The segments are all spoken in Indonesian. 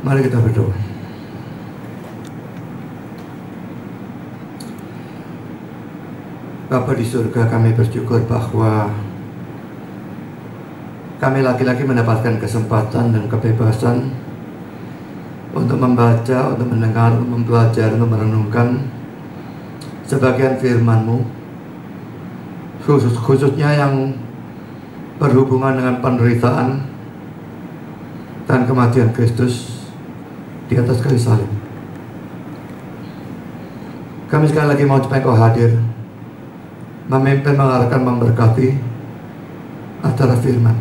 Mari kita berdoa. Bapa di surga, kami bersyukur bahwa kami lagi-lagi mendapatkan kesempatan dan kebebasan untuk membaca, untuk mendengar, untuk belajar, untuk merenungkan sebagian firman-Mu, khususnya yang berhubungan dengan penderitaan dan kematian Kristus di atas kayu salib. Kami sekali lagi mau supaya Kau hadir, memimpin, mengarahkan, memberkati acara firman.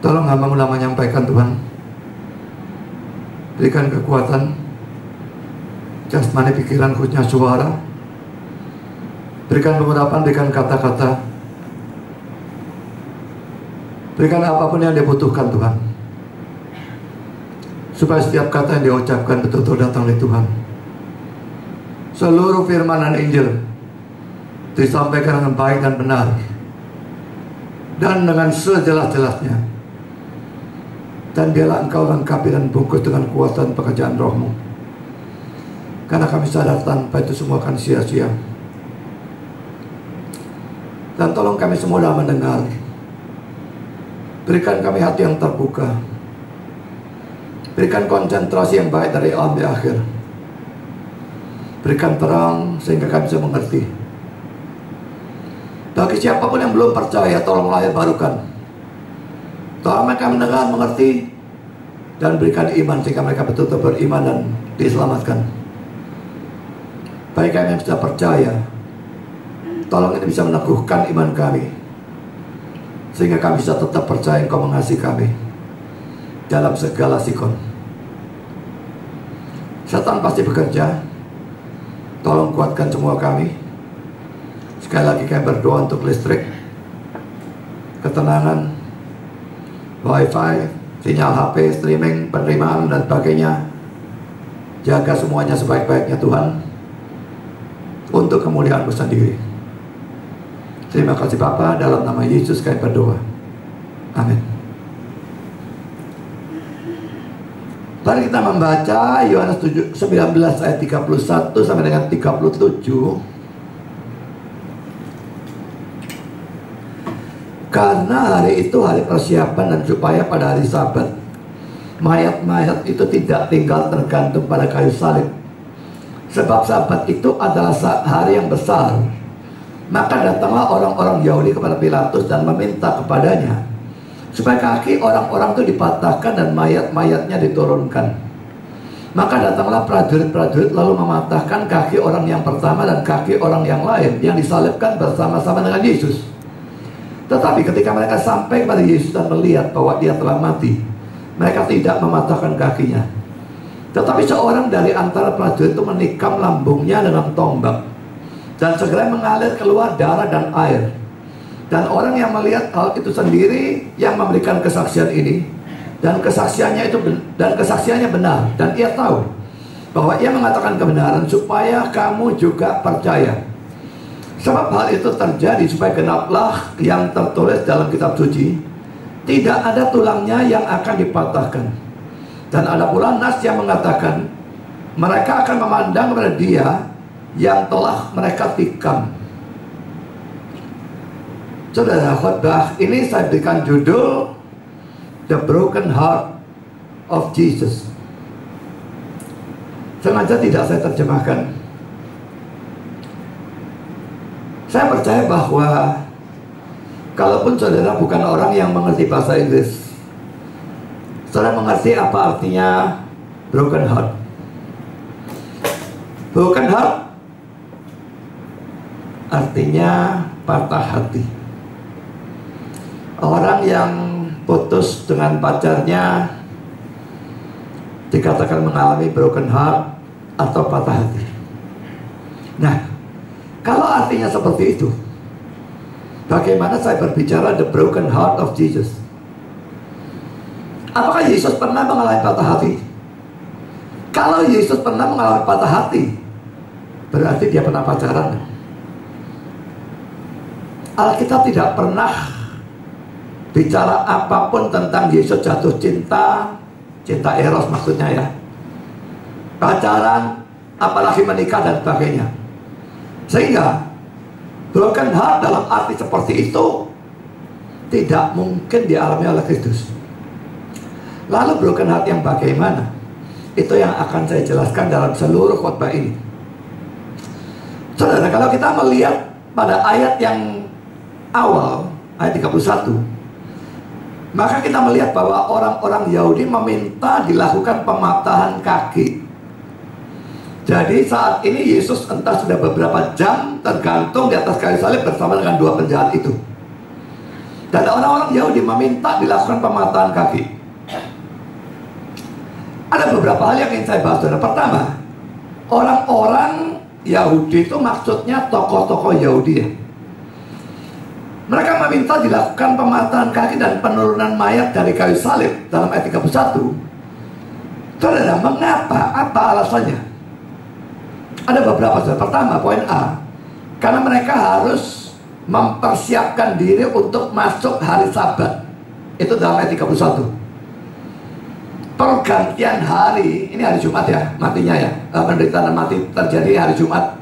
Tolong hamba-Mu lama menyampaikan Tuhan. Berikan kekuatan jasmani, pikiran, khususnya suara. Berikan pengurapan, berikan kata-kata. Berikan apapun yang dibutuhkan Tuhan, supaya setiap kata yang diucapkan betul-betul datang dari Tuhan. Seluruh firman dan Injil disampaikan dengan baik dan benar, dan dengan sejelas-jelasnya. Dan biarlah Engkau lengkapi dan bungkus dengan kuasa dan pekerjaan Roh-Mu, karena kami sadar tanpa itu semua akan sia-sia. Dan tolong kami semua dalam mendengar. Berikan kami hati yang terbuka. Berikan konsentrasi yang baik dari awal sampai akhir. Berikan terang sehingga kami bisa mengerti. Bagi siapapun yang belum percaya, tolong lahir barukan. Tolong mereka mendengar, mengerti, dan berikan iman sehingga mereka betul-betul beriman dan diselamatkan. Bagi kami yang sudah percaya, tolong ini bisa meneguhkan iman kami, sehingga kami bisa tetap percaya Engkau mengasihi kami dalam segala sikon. Setan pasti bekerja. Tolong kuatkan semua kami. Sekali lagi kami berdoa untuk listrik, ketenangan, wifi, sinyal HP, streaming, penerimaan dan sebagainya. Jaga semuanya sebaik-baiknya Tuhan, untuk kemuliaan-Mu sendiri. Terima kasih Bapa, dalam nama Yesus kami berdoa. Amin. Mari kita membaca Yohanes 19 ayat 31 sampai dengan 37. Karena hari itu hari persiapan, dan supaya pada hari Sabat mayat-mayat itu tidak tinggal tergantung pada kayu salib. Sebab Sabat itu adalah hari yang besar. Maka datanglah orang-orang Yahudi kepada Pilatus dan meminta kepadanya supaya kaki orang-orang itu dipatahkan dan mayat-mayatnya diturunkan. Maka datanglah prajurit-prajurit lalu mematahkan kaki orang yang pertama dan kaki orang yang lain yang disalibkan bersama-sama dengan Yesus. Tetapi ketika mereka sampai kepada Yesus dan melihat bahwa Dia telah mati, mereka tidak mematahkan kakinya. Tetapi seorang dari antara prajurit itu menikam lambungnya dengan tombak, dan segera mengalir keluar darah dan air. Dan orang yang melihat hal itu sendiri yang memberikan kesaksian ini, dan kesaksiannya benar, dan ia tahu bahwa ia mengatakan kebenaran supaya kamu juga percaya. Sebab hal itu terjadi supaya genaplah yang tertulis dalam kitab suci, tidak ada tulangnya yang akan dipatahkan. Dan ada pula nas yang mengatakan mereka akan memandang kepada Dia yang telah mereka tikam. Saudara, khotbah ini saya berikan judul The Broken Heart of Jesus. Sengaja tidak saya terjemahkan. Saya percaya bahwa kalaupun saudara bukan orang yang mengerti bahasa Inggris, saudara mengerti apa artinya broken heart. Broken heart artinya patah hati. Orang yang putus dengan pacarnya dikatakan mengalami broken heart atau patah hati. Nah, kalau artinya seperti itu, bagaimana saya berbicara the broken heart of Jesus? Apakah Yesus pernah mengalami patah hati? Kalau Yesus pernah mengalami patah hati, berarti dia pernah pacaran. Alkitab tidak pernah bicara apapun tentang Yesus jatuh cinta, cinta eros maksudnya ya, pacaran, apalagi menikah dan sebagainya. Sehingga broken heart dalam arti seperti itu tidak mungkin dialami oleh Kristus. Lalu broken heart yang bagaimana? Itu yang akan saya jelaskan dalam seluruh khotbah ini. Saudara, kalau kita melihat pada ayat yang awal, ayat 31, maka kita melihat bahwa orang-orang Yahudi meminta dilakukan pematahan kaki. Jadi saat ini Yesus entah sudah beberapa jam tergantung di atas kayu salib bersama dengan dua penjahat itu. Dan orang-orang Yahudi meminta dilakukan pematahan kaki. Ada beberapa hal yang ingin saya bahas, saudara. Pertama, orang-orang Yahudi itu maksudnya tokoh-tokoh Yahudi ya. Mereka meminta dilakukan pematahan kaki dan penurunan mayat dari kayu salib dalam ayat 31. Saudara, mengapa? Apa alasannya? Ada beberapa, saudara. Pertama, poin A, karena mereka harus mempersiapkan diri untuk masuk hari Sabat. Itu dalam ayat 31. Pergantian hari, ini hari Jumat ya, matinya ya, penderitaan mati terjadi hari Jumat.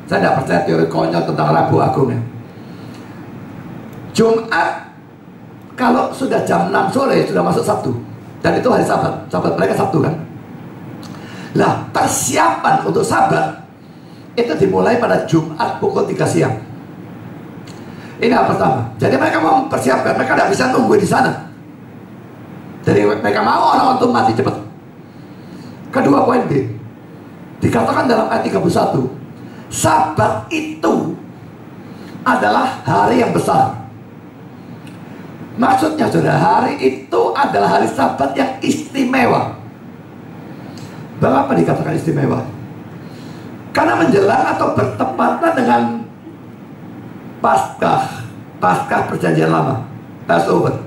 Saya tidak percaya teori konyol tentang Rabu Agung ya. Jumat, kalau sudah jam 6 sore sudah masuk Sabtu, dan itu hari Sabat. Sabat mereka Sabtu kan. Lah, persiapan untuk Sabat itu dimulai pada Jumat pukul 3 siang. Ini hal pertama. Jadi mereka mau mempersiapkan, mereka tidak bisa nunggu di sana. Jadi mereka mau orang untuk mati cepat. Kedua, poin B, dikatakan dalam ayat 31, Sabat itu adalah hari yang besar. Maksudnya, saudara, hari itu adalah hari Sabat yang istimewa. Mengapa dikatakan istimewa? Karena menjelang atau bertepatan dengan Paskah Perjanjian Lama, Passover.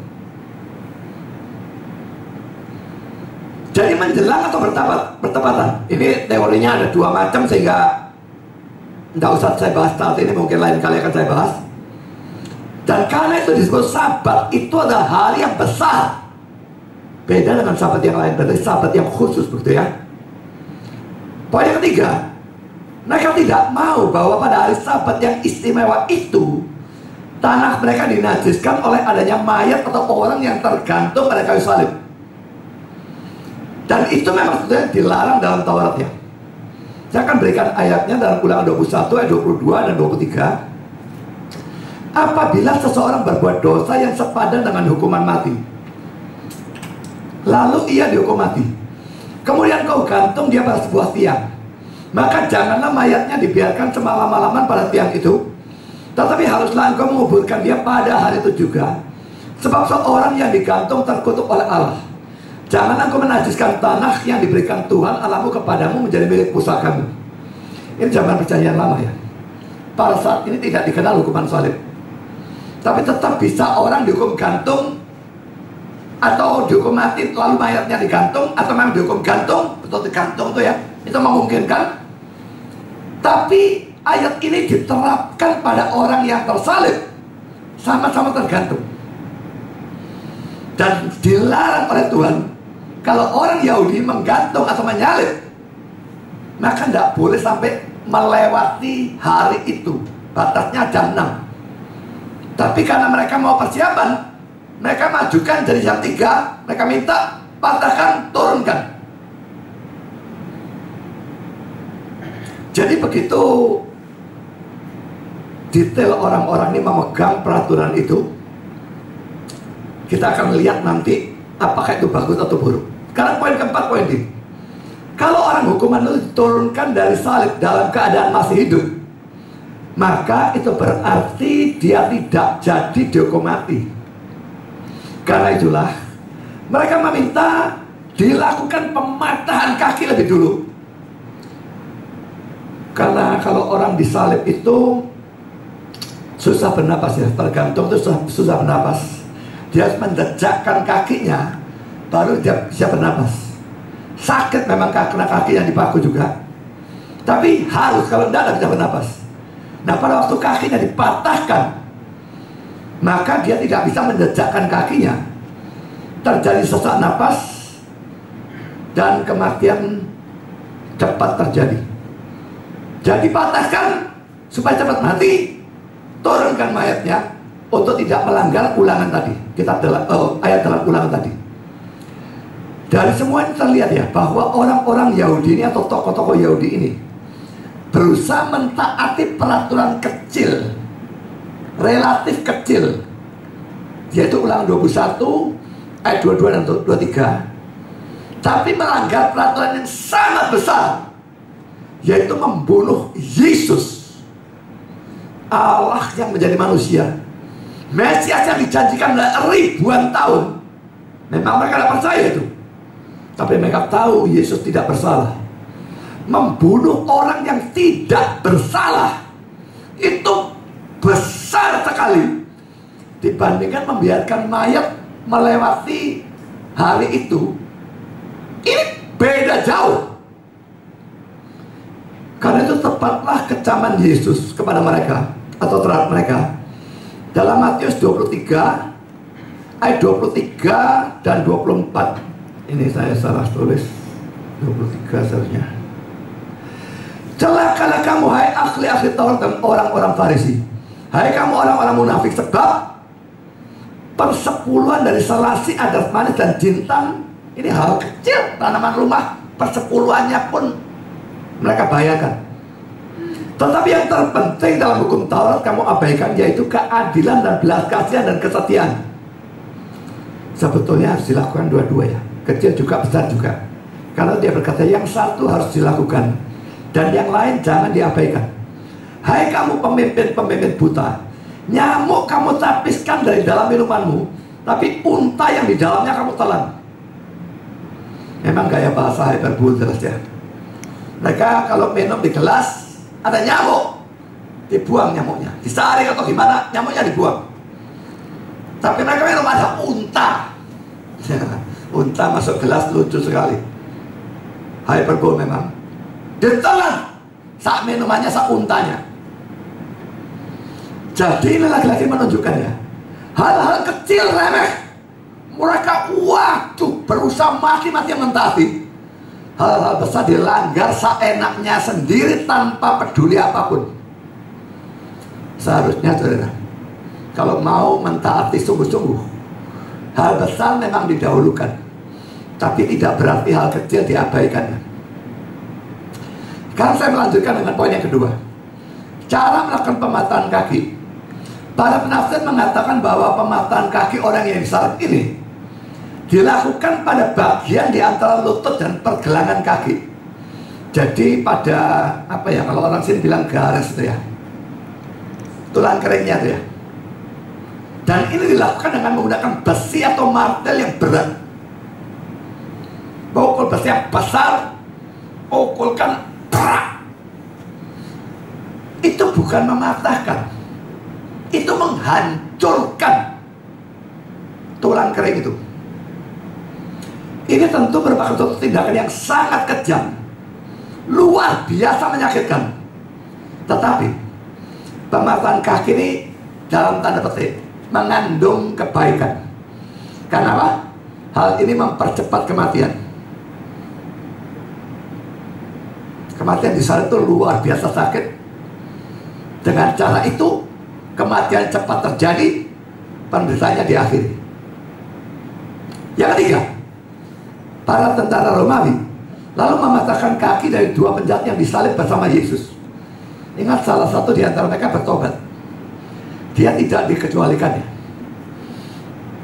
Jadi menjelang atau bertepatan. Ini teorinya ada dua macam, sehingga tidak usah saya bahas saat ini, mungkin lain kali akan saya bahas. Dan karena itu disebut Sabat itu adalah hari yang besar. Beda dengan Sabat yang lain, berarti Sabat yang khusus begitu ya. Poin yang ketiga, mereka tidak mau bahwa pada hari Sabat yang istimewa itu tanah mereka dinajiskan oleh adanya mayat atau orang yang tergantung pada kayu salib. Dan itu memang sebetulnya dilarang dalam Tauratnya. Saya akan berikan ayatnya dalam Ulangan 21 ayat 22 dan 23. Apabila seseorang berbuat dosa yang sepadan dengan hukuman mati, lalu ia dihukum mati, kemudian kau gantung dia pada sebuah tiang, maka janganlah mayatnya dibiarkan semalam-malaman pada tiang itu, tetapi haruslah engkau menguburkan dia pada hari itu juga. Sebab seorang yang digantung terkutuk oleh Allah. Jangan engkau menajiskan tanah yang diberikan Tuhan Allahmu kepadamu menjadi milik pusakamu. Ini zaman Perjanjian Lama ya. Pada saat ini tidak dikenal hukuman salib, tapi tetap bisa orang dihukum gantung atau dihukum mati lalu mayatnya digantung, atau memang dihukum gantung, betul digantung tuh ya, itu memungkinkan. Tapi ayat ini diterapkan pada orang yang tersalib, sama-sama tergantung. Dan dilarang oleh Tuhan. Kalau orang Yahudi menggantung atau menyalib, maka tidak boleh sampai melewati hari itu. Batasnya jam 6. Tapi karena mereka mau persiapan, mereka majukan dari jam 3. Mereka minta patahkan, turunkan. Jadi begitu detail orang-orang ini memegang peraturan itu, kita akan lihat nanti apakah itu bagus atau buruk. Sekarang poin keempat, poin ini. Kalau orang hukuman itu diturunkan dari salib dalam keadaan masih hidup, maka itu berarti dia tidak jadi dihukum mati. Karena itulah mereka meminta dilakukan pematahan kaki lebih dulu. Karena kalau orang disalib itu susah bernapas ya, tergantung itu susah bernapas. Dia harus menjejakkan kakinya baru dia bisa bernapas. Sakit memang karena kaki yang dipaku juga, tapi harus, kalau tidak bisa bernapas. Nah, pada waktu kakinya dipatahkan, maka dia tidak bisa menjejakkan kakinya. Terjadi sesak napas dan kematian cepat terjadi. Jadi patahkan supaya cepat mati, turunkan mayatnya untuk tidak melanggar ulangan tadi. Kita ayat dalam ulangan tadi. Dari semua ini terlihat ya bahwa orang-orang Yahudi ini atau tokoh-tokoh Yahudi ini berusaha mentaati peraturan kecil, relatif kecil, yaitu ulangan 21 ayat 22 dan 23, tapi melanggar peraturan yang sangat besar, yaitu membunuh Yesus, Allah yang menjadi manusia, Mesias yang dijanjikan ribuan tahun. Memang mereka tidak percaya itu, tapi mereka tahu Yesus tidak bersalah. Membunuh orang yang tidak bersalah itu besar sekali dibandingkan membiarkan mayat melewati hari itu. Ini beda jauh. Karena itu tepatlah kecaman Yesus kepada mereka atau terhadap mereka dalam Matius 23 ayat 23 dan 24. Ini saya salah tulis, 23 seharusnya. Celakalah kamu, hai ahli-ahli Taurat dan orang-orang Farisi, hai kamu orang-orang munafik, sebab persepuluhan dari selasi, adat manis dan jintan, ini hal kecil, tanaman rumah, persepuluhannya pun mereka bayarkan. Tetapi yang terpenting dalam hukum Taurat kamu abaikan, yaitu keadilan dan belas kasihan dan kesetiaan. Sebetulnya harus dilakukan dua-dua ya, kecil juga besar juga. Karena dia berkata yang satu harus dilakukan dan yang lain jangan diabaikan. Hai kamu pemimpin-pemimpin buta, nyamuk kamu tapiskan dari dalam minumanmu, tapi unta yang di dalamnya kamu telan. Memang gaya bahasa hyperbole jelas ya. Mereka kalau minum di gelas ada nyamuk, dibuang nyamuknya, disaring atau gimana, nyamuknya dibuang. Tapi mereka minum ada unta. Unta masuk gelas, lucu sekali. Hyperbole memang. Ditelan saat minumannya, saat untanya. Jadi ini lagi-lagi menunjukkan ya, hal-hal kecil remeh mereka waduh berusaha mati-matian mentaati. Hal-hal besar dilanggar seenaknya sendiri tanpa peduli apapun. Seharusnya saudara, kalau mau mentaati sungguh-sungguh, hal besar memang didahulukan, tapi tidak berarti hal kecil diabaikan. Sekarang saya melanjutkan dengan poin yang kedua, cara melakukan pematahan kaki. Para penafsir mengatakan bahwa pematahan kaki orang yang disalib ini dilakukan pada bagian di antara lutut dan pergelangan kaki. Jadi pada apa ya, kalau orang sini bilang garis itu ya, tulang keringnya itu ya. Dan ini dilakukan dengan menggunakan besi atau martel yang berat. Pukul besi yang besar, pukulkan, itu bukan mematahkan, itu menghancurkan tulang kering itu. Ini tentu merupakan suatu tindakan yang sangat kejam, luar biasa menyakitkan. Tetapi pematahan kaki ini dalam tanda petik mengandung kebaikan. Karena apa? Hal ini mempercepat kematian. Kematian di sana itu luar biasa sakit. Dengan cara itu kematian cepat terjadi, penderitaannya diakhiri. Yang ketiga, para tentara Romawi lalu mematahkan kaki dari dua penjahat yang disalib bersama Yesus. Ingat, salah satu di antara mereka bertobat. Dia tidak dikecualikannya.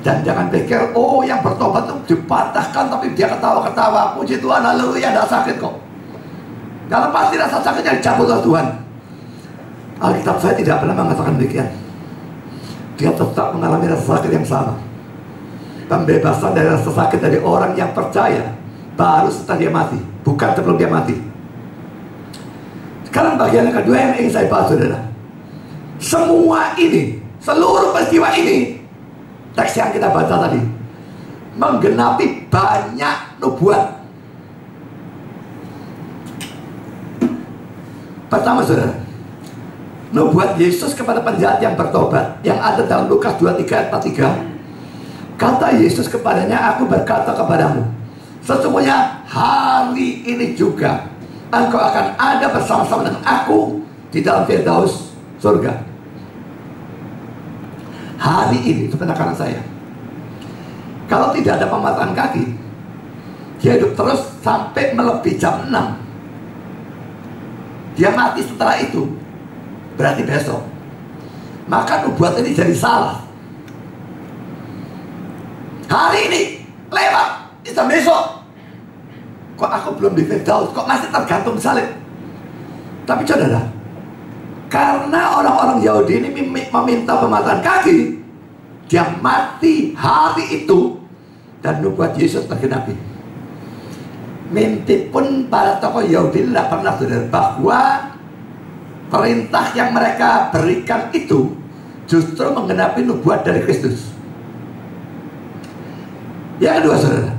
Dan jangan pikir, oh yang bertobat itu dipatahkan tapi dia ketawa-ketawa, puji Tuhan, haleluya, tidak sakit kok. Kalau pasti rasa sakitnya dicabut oleh Tuhan. Alkitab saya tidak pernah mengatakan demikian. Dia tetap mengalami rasa sakit yang sama. Pembebasan dari rasa sakit dari orang yang percaya baru setelah dia mati, bukan sebelum dia mati. Sekarang bagian yang kedua yang ingin saya bahas, saudara. Semua ini, seluruh peristiwa ini, teks yang kita baca tadi, menggenapi banyak nubuat. Pertama, saudara, nubuat Yesus kepada penjahat yang bertobat yang ada dalam Lukas 23 ayat 43. Kata Yesus kepadanya, aku berkata kepadamu, sesungguhnya hari ini juga engkau akan ada bersama-sama dengan aku di dalam Firdaus surga. Hari ini, itu penekanan saya. Kalau tidak ada pematahan kaki, dia hidup terus sampai melebihi jam 6. Dia mati setelah itu, berarti besok. Maka nubuat ini jadi salah. Hari ini lewat, itu besok. Kok aku belum di Firdaus? Kok masih tergantung salib? Tapi saudara, karena orang-orang Yahudi ini meminta pematahan kaki, dia mati hari itu, dan nubuat Yesus tergenapi. Mimpi pun para tokoh Yahudi tidak pernah, saudara, bahwa perintah yang mereka berikan itu justru menggenapi nubuat dari Kristus. Yang kedua, saudara,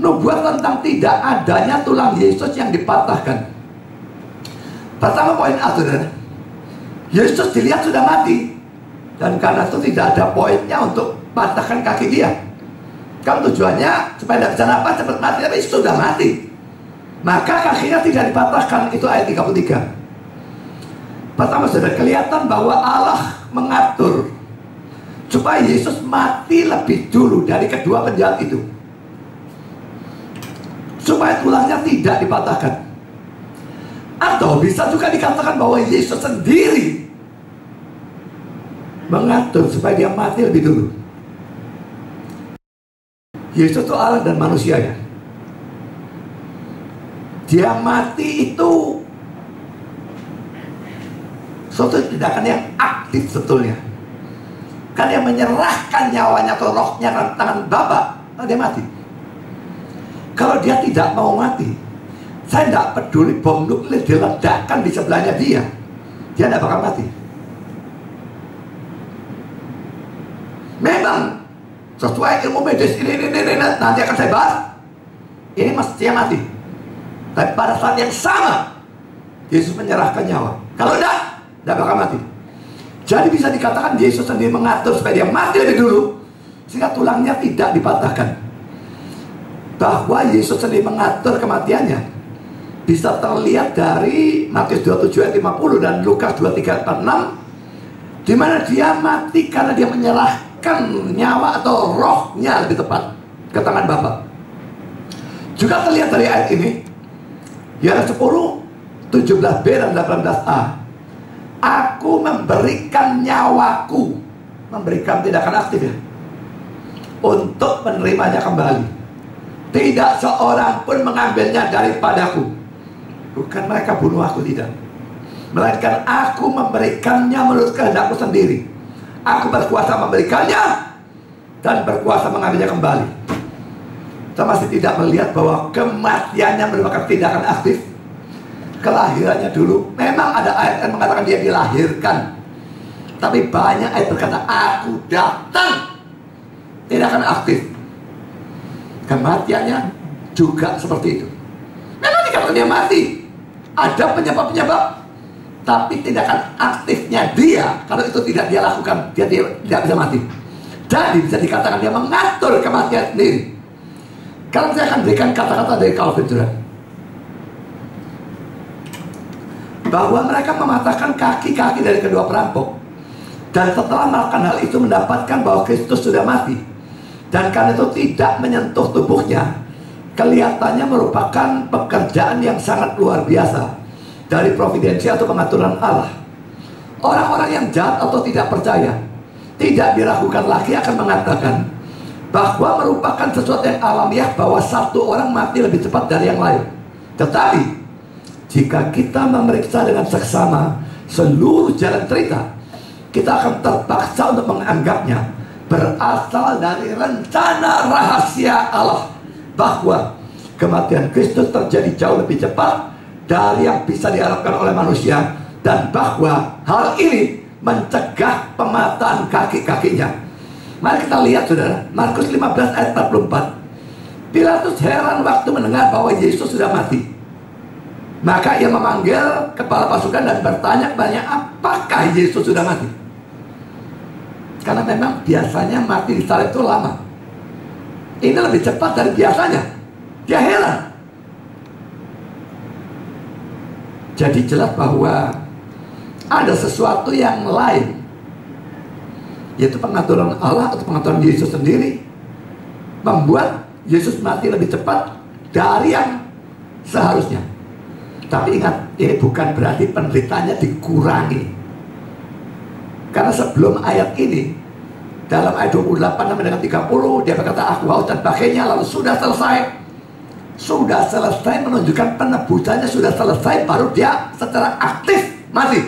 nubuat tentang tidak adanya tulang Yesus yang dipatahkan. Pertama poin A, saudara, Yesus dilihat sudah mati, dan karena itu tidak ada poinnya untuk patahkan kaki dia. Kan tujuannya supaya tidak bisa nafas, cepat mati, tapi sudah mati. Maka kakinya tidak dipatahkan, itu ayat 33. Pertama, saudara, kelihatan bahwa Allah mengatur supaya Yesus mati lebih dulu dari kedua penjahat itu, supaya tulangnya tidak dipatahkan. Atau bisa juga dikatakan bahwa Yesus sendiri mengatur supaya dia mati lebih dulu. Yesus itu Allah dan manusia, ya. Dia mati itu suatu tindakan yang aktif sebetulnya. Kan dia menyerahkan nyawanya atau rohnya ke tangan Bapa, dia mati. Kalau dia tidak mau mati, saya tidak peduli bom nuklir diledakkan di sebelahnya dia tidak bakal mati. Memang sesuai ilmu medis ini nanti akan saya bahas, ini mestinya mati. Tapi pada saat yang sama Yesus menyerahkan nyawa. Kalau tidak bakal mati. Jadi bisa dikatakan Yesus sendiri mengatur supaya dia mati lebih dulu, sehingga tulangnya tidak dipatahkan. Bahwa Yesus sendiri mengatur kematiannya bisa terlihat dari Matius 27 ayat 50 dan Lukas 23 ayat 46, di mana dia mati karena dia menyerahkan nyawa atau rohnya lebih tepat ke tangan Bapa. Juga terlihat dari ayat ini, Yohanes 10, 17b dan 18a. Aku memberikan nyawaku, memberikan tindakan aktif, ya, untuk menerimanya kembali. Tidak seorang pun mengambilnya daripadaku. Bukan mereka bunuh aku, tidak, melainkan aku memberikannya menurut kehendakku sendiri. Aku berkuasa memberikannya dan berkuasa mengambilnya kembali. Kita masih tidak melihat bahwa kematiannya merupakan tindakan aktif. Kelahirannya dulu memang ada ayat yang mengatakan dia dilahirkan, tapi banyak ayat berkata aku datang. Tindakan aktif. Kematiannya juga seperti itu. Memang dikatakan dia mati, ada penyebab-penyebab, tapi tindakan aktifnya dia, kalau itu tidak dia lakukan, dia tidak bisa mati. Jadi bisa dikatakan dia mengatur kematian sendiri. Kalau saya akan berikan kata-kata dari Calvin, bahwa mereka mematahkan kaki-kaki dari kedua perampok, dan setelah melakukan hal itu mendapatkan bahwa Kristus sudah mati, dan karena itu tidak menyentuh tubuhnya, kelihatannya merupakan pekerjaan yang sangat luar biasa dari providensi atau pengaturan Allah. Orang-orang yang jahat atau tidak percaya tidak diragukan lagi akan mengatakan bahwa merupakan sesuatu yang alamiah bahwa satu orang mati lebih cepat dari yang lain. Tetapi jika kita memeriksa dengan seksama seluruh jalan cerita, kita akan terpaksa untuk menganggapnya berasal dari rencana rahasia Allah, bahwa kematian Kristus terjadi jauh lebih cepat dari yang bisa diharapkan oleh manusia, dan bahwa hal ini mencegah pemataan kaki-kakinya. Mari kita lihat saudara, Markus 15 ayat 44. Pilatus heran waktu mendengar bahwa Yesus sudah mati. Maka ia memanggil kepala pasukan dan bertanya kepadanya, apakah Yesus sudah mati? Karena memang biasanya mati di salib itu lama. Ini lebih cepat dari biasanya. Dia heran. Jadi jelas bahwa ada sesuatu yang lain, yaitu pengaturan Allah atau pengaturan Yesus sendiri, membuat Yesus mati lebih cepat dari yang seharusnya. Tapi ingat, ini bukan berarti penderitaannya dikurangi. Karena sebelum ayat ini, dalam ayat 28 sampai dengan 30, dia berkata, aku haus dan sebagainya, lalu sudah selesai. Sudah selesai menunjukkan penebusannya sudah selesai, baru dia secara aktif mati.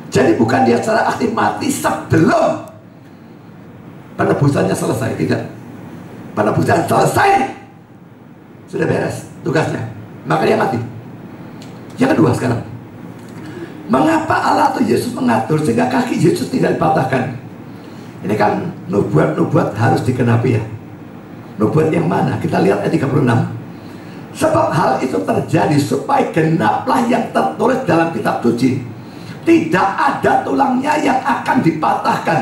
Jadi bukan dia secara aktif mati sebelum penebusannya selesai, tidak. Penebusan selesai, sudah beres tugasnya, maka dia mati. Yang kedua sekarang, mengapa Allah atau Yesus mengatur sehingga kaki Yesus tidak dipatahkan? Ini kan nubuat harus dikenapi ya. Nubuat yang mana? Kita lihat ayat 36. Sebab hal itu terjadi supaya genaplah yang tertulis dalam kitab suci, tidak ada tulangnya yang akan dipatahkan.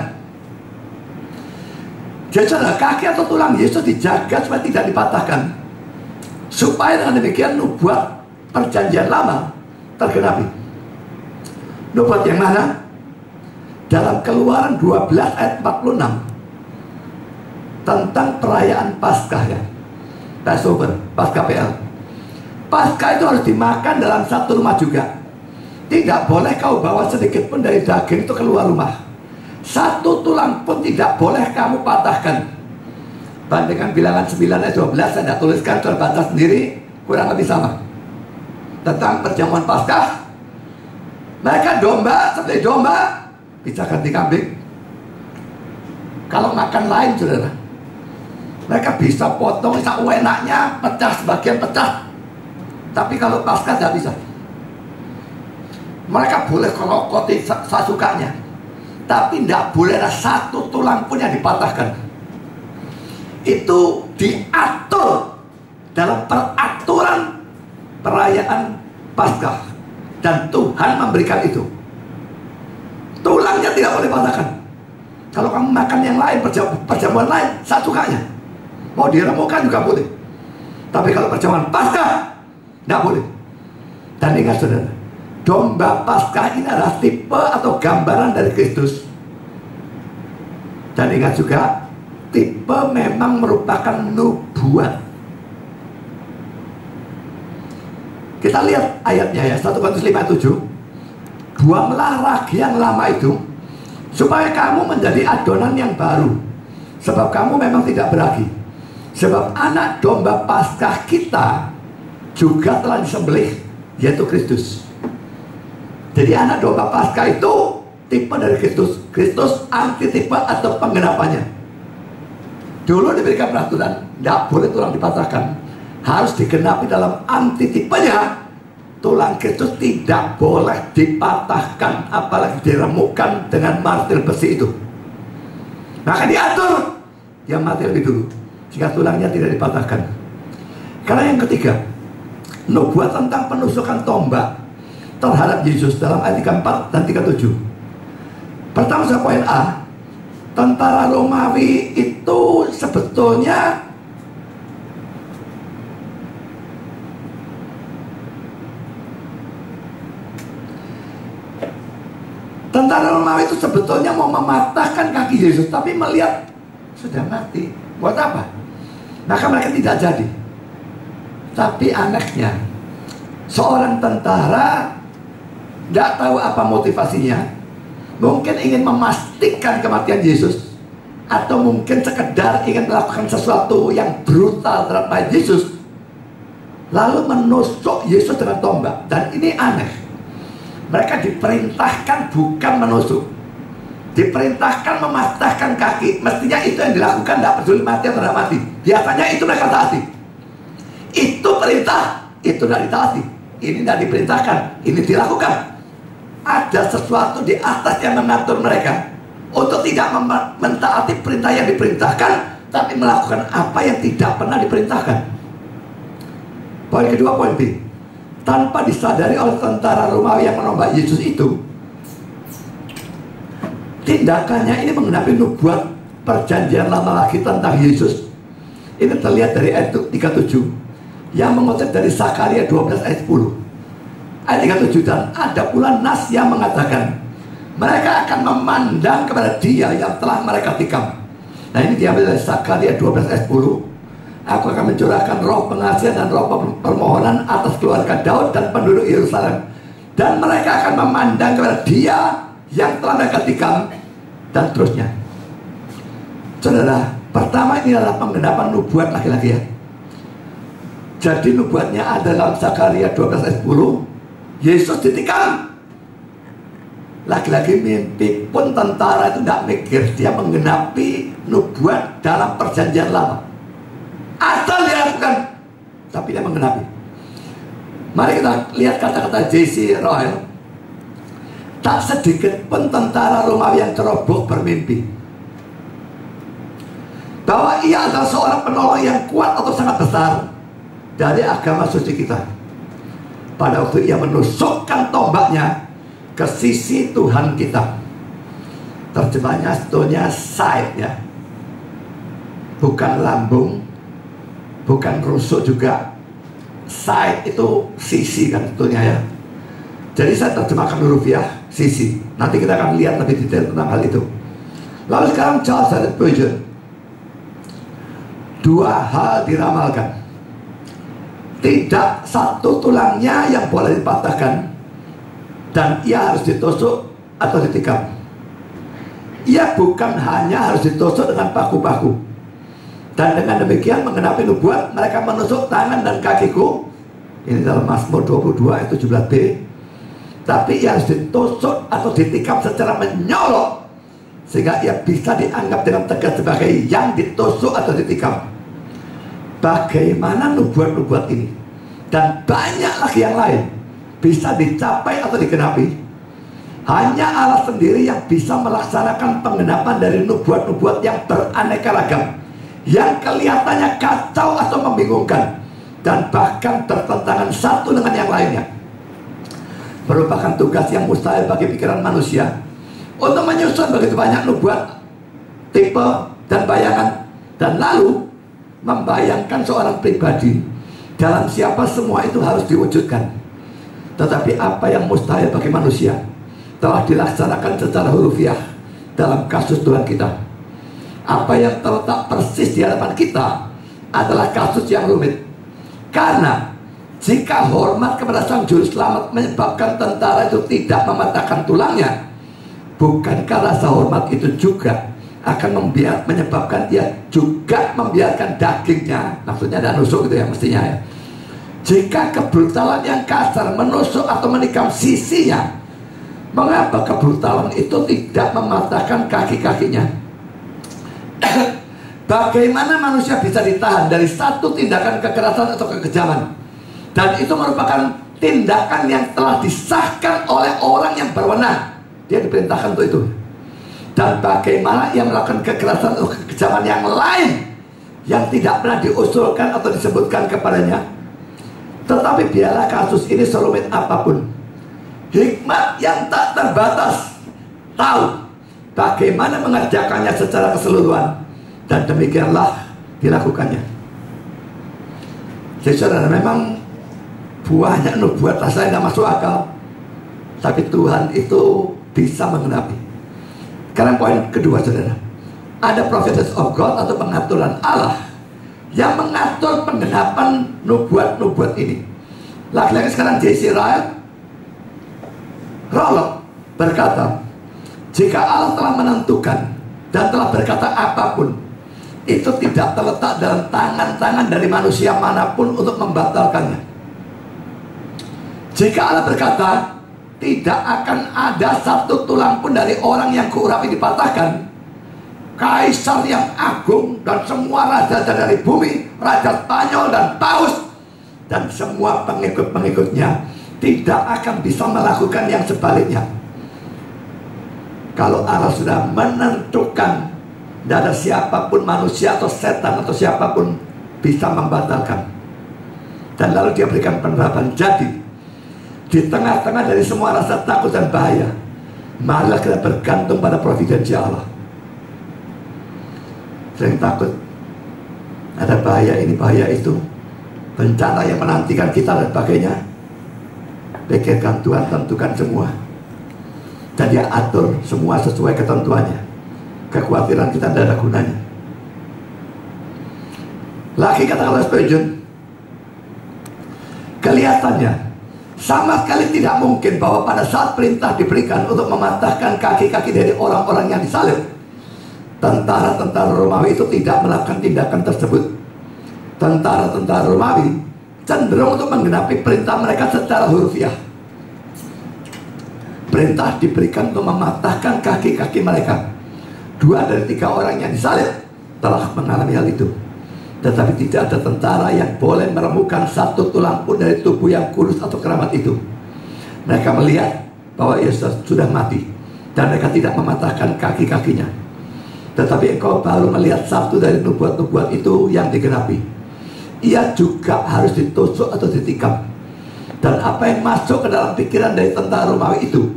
Jadi kaki atau tulang Yesus dijaga supaya tidak dipatahkan, supaya dengan demikian nubuat perjanjian lama tergenapi. Nubuat yang mana? Dalam Keluaran 12 ayat 46 tentang perayaan Paskah ya, Passover, Paskah PL. Paskah itu harus dimakan dalam satu rumah juga. Tidak boleh kau bawa sedikit pun dari daging itu keluar rumah. Satu tulang pun tidak boleh kamu patahkan. Bandingkan Bilangan 9 ayat 12, saya tidak tuliskan, coba baca sendiri, kurang lebih sama. Tentang perjamuan Paskah, mereka domba, seperti domba, bisa ganti kambing. Kalau makan lain saudara, mereka bisa potong seenaknya, pecah sebagian pecah. Tapi kalau Paskah tidak bisa. Mereka boleh kerokoti sesukanya, tapi tidak boleh ada satu tulang pun yang dipatahkan. Itu diatur dalam peraturan perayaan Paskah, dan Tuhan memberikan itu. Tulangnya tidak boleh patahkan. Kalau kamu makan yang lain, perjamuan lain, sesukanya, mau diremukkan juga boleh. Tapi kalau perjamuan Paskah, tidak boleh. Dan ingat saudara, domba Paskah ini adalah tipe atau gambaran dari Kristus. Dan ingat juga, tipe memang merupakan nubuat. Kita lihat ayatnya ya, 1 Korintus 5:7. Buanglah ragi yang lama itu, supaya kamu menjadi adonan yang baru, sebab kamu memang tidak beragi. Sebab anak domba Paskah kita juga telah disembelih, yaitu Kristus. Jadi anak domba Paskah itu tipe dari Kristus. Kristus antitipe atau penggenapannya. Dulu diberikan peraturan, tidak boleh tulang dipatahkan, harus digenapi dalam antitipenya. Tulang Kristus tidak boleh dipatahkan, apalagi diremukkan dengan martil besi itu. Maka diatur, dia mati lebih dulu, sehingga tulangnya tidak dipatahkan. Karena yang ketiga, nubuat tentang penusukan tombak terhadap Yesus dalam ayat 34 dan 37. Pertama, poin A, tentara Romawi itu sebetulnya mau mematahkan kaki Yesus, tapi melihat sudah mati, buat apa? Maka mereka tidak jadi. Tapi anehnya, seorang tentara tidak tahu apa motivasinya, mungkin ingin memastikan kematian Yesus, atau mungkin sekedar ingin melakukan sesuatu yang brutal terhadap Yesus, lalu menusuk Yesus dengan tombak. Dan ini aneh, mereka diperintahkan bukan menusuk, diperintahkan mematahkan kaki, mestinya itu yang dilakukan, tidak peduli mati atau tidak mati. Biasanya itu mereka taati. Itu perintah, itu tidak ditaati. Ini tidak diperintahkan, ini dilakukan. Ada sesuatu di atas yang mengatur mereka untuk tidak mentaati perintah yang diperintahkan, tapi melakukan apa yang tidak pernah diperintahkan. Poin kedua, poin B. Tanpa disadari oleh tentara Romawi yang menombak Yesus itu, tindakannya ini menggenapi nubuat perjanjian lama lagi tentang Yesus. Ini terlihat dari ayat 37 yang mengutip dari Zakaria 12 ayat 10. Ayat 37, dan ada pula nas yang mengatakan mereka akan memandang kepada Dia yang telah mereka tikam. Nah, ini diambil dari Zakaria 12 ayat 10. Aku akan mencurahkan roh pengasihan dan roh permohonan atas keluarga Daud dan penduduk Yerusalem, dan mereka akan memandang kepada Dia yang telah mereka tikam, dan terusnya. Saudara, pertama ini adalah penggenapan nubuat laki-laki ya. Jadi nubuatnya adalah Zakaria 12 ayat 10. Yesus ditikam. Laki-laki mimpi pun tentara itu tidak mikir, dia menggenapi nubuat dalam perjanjian lama. Asal dia lakukan, tapi dia menggenapi. Mari kita lihat kata-kata J.C. Ryle. Tak sedikit pun tentara Romawi yang ceroboh bermimpi bahwa ia adalah seorang penolong yang kuat atau sangat besar dari agama suci kita. Pada waktu ia menusukkan tombaknya ke sisi Tuhan kita. Terjemahnya sebetulnya side ya, bukan lambung, bukan rusuk juga. Side itu sisi kan sebetulnya ya. Jadi saya terjemahkan huruf ya, sisi. Nanti kita akan lihat lebih detail tentang hal itu. Lalu sekarang Charles Spurgeon, dua hal diramalkan. Tidak satu tulangnya yang boleh dipatahkan, dan ia harus ditusuk atau ditikam. Ia bukan hanya harus ditusuk dengan paku-paku, dan dengan demikian menggenapi nubuat mereka menusuk tangan dan kakiku. Ini dalam Mazmur 22 ayat 17b. Tapi ia harus ditusuk atau ditikam secara menyolok, sehingga ia bisa dianggap dengan tegas sebagai yang ditusuk atau ditikam. Bagaimana nubuat-nubuat ini dan banyak lagi yang lain bisa dicapai atau digenapi? Hanya Allah sendiri yang bisa melaksanakan penggenapan dari nubuat-nubuat yang beraneka ragam, yang kelihatannya kacau atau membingungkan, dan bahkan bertentangan satu dengan yang lainnya. Merupakan tugas yang mustahil bagi pikiran manusia untuk menyusun begitu banyak nubuat, tipe, dan bayangan, dan lalu membayangkan seorang pribadi dalam siapa semua itu harus diwujudkan. Tetapi apa yang mustahil bagi manusia telah dilaksanakan secara hurufiah dalam kasus Tuhan kita. Apa yang terletak persis di hadapan kita adalah kasus yang rumit. Karena jika hormat kepada Sang Juru Selamat menyebabkan tentara itu tidak mematahkan tulangnya, bukankah rasa hormat itu juga akan menyebabkan dia juga membiarkan dagingnya, maksudnya ada nusuk gitu ya mestinya ya. Jika kebrutalan yang kasar menusuk atau menikam sisinya, mengapa kebrutalan itu tidak mematahkan kaki-kakinya? Bagaimana manusia bisa ditahan dari satu tindakan kekerasan atau kekejaman? Dan itu merupakan tindakan yang telah disahkan oleh orang yang berwenang. Dia diperintahkan untuk itu. Dan bagaimana ia melakukan kekerasan atau kekejaman yang lain yang tidak pernah diusulkan atau disebutkan kepadanya? Tetapi biarlah kasus ini serumit apapun, hikmat yang tak terbatas tahu bagaimana mengerjakannya secara keseluruhan, dan demikianlah dilakukannya. Jadi saudara, memang buahnya nubuat rasanya tidak masuk akal, tapi Tuhan itu bisa menggenapi. Sekarang poin kedua saudara, ada prophecies of God atau pengaturan Allah yang mengatur penggenapan nubuat-nubuat ini. Lagi-lagi sekarang J.C. Ryle berkata, jika Allah telah menentukan dan telah berkata apapun, itu tidak terletak dalam tangan-tangan dari manusia manapun untuk membatalkannya. Jika Allah berkata, tidak akan ada satu tulang pun dari orang yang kuurapi dipatahkan. Kaisar yang agung dan semua raja dari bumi, Raja Spanyol dan Paus dan semua pengikut-pengikutnya tidak akan bisa melakukan yang sebaliknya. Kalau Allah sudah menentukan, tidak ada siapapun, manusia atau setan atau siapapun bisa membatalkan. Dan lalu dia berikan penerapan. Jadi di tengah-tengah dari semua rasa takut dan bahaya, marilah kita bergantung pada providensi Allah. Sering takut ada bahaya ini, bahaya itu, bencana yang menantikan kita dan sebagainya. Pikirkan Tuhan tentukan semua, dan Dia atur semua sesuai ketentuannya. Kekhawatiran kita tidak ada gunanya. Lagi kata Spurgeon, kelihatannya sama sekali tidak mungkin bahwa pada saat perintah diberikan untuk mematahkan kaki-kaki dari orang-orang yang disalib, tentara-tentara Romawi itu tidak melakukan tindakan tersebut. Tentara-tentara Romawi cenderung untuk menggenapi perintah mereka secara hurufiah. Perintah diberikan untuk mematahkan kaki-kaki mereka. 2 dari 3 orang yang disalib telah mengalami hal itu. Tetapi tidak ada tentara yang boleh meremukkan satu tulang pun dari tubuh yang kudus atau keramat itu. Mereka melihat bahwa Yesus sudah mati dan mereka tidak mematahkan kaki-kakinya. Tetapi engkau baru melihat satu dari nubuat-nubuat itu yang digenapi. Ia juga harus ditusuk atau ditikam. Dan apa yang masuk ke dalam pikiran dari tentara Romawi itu,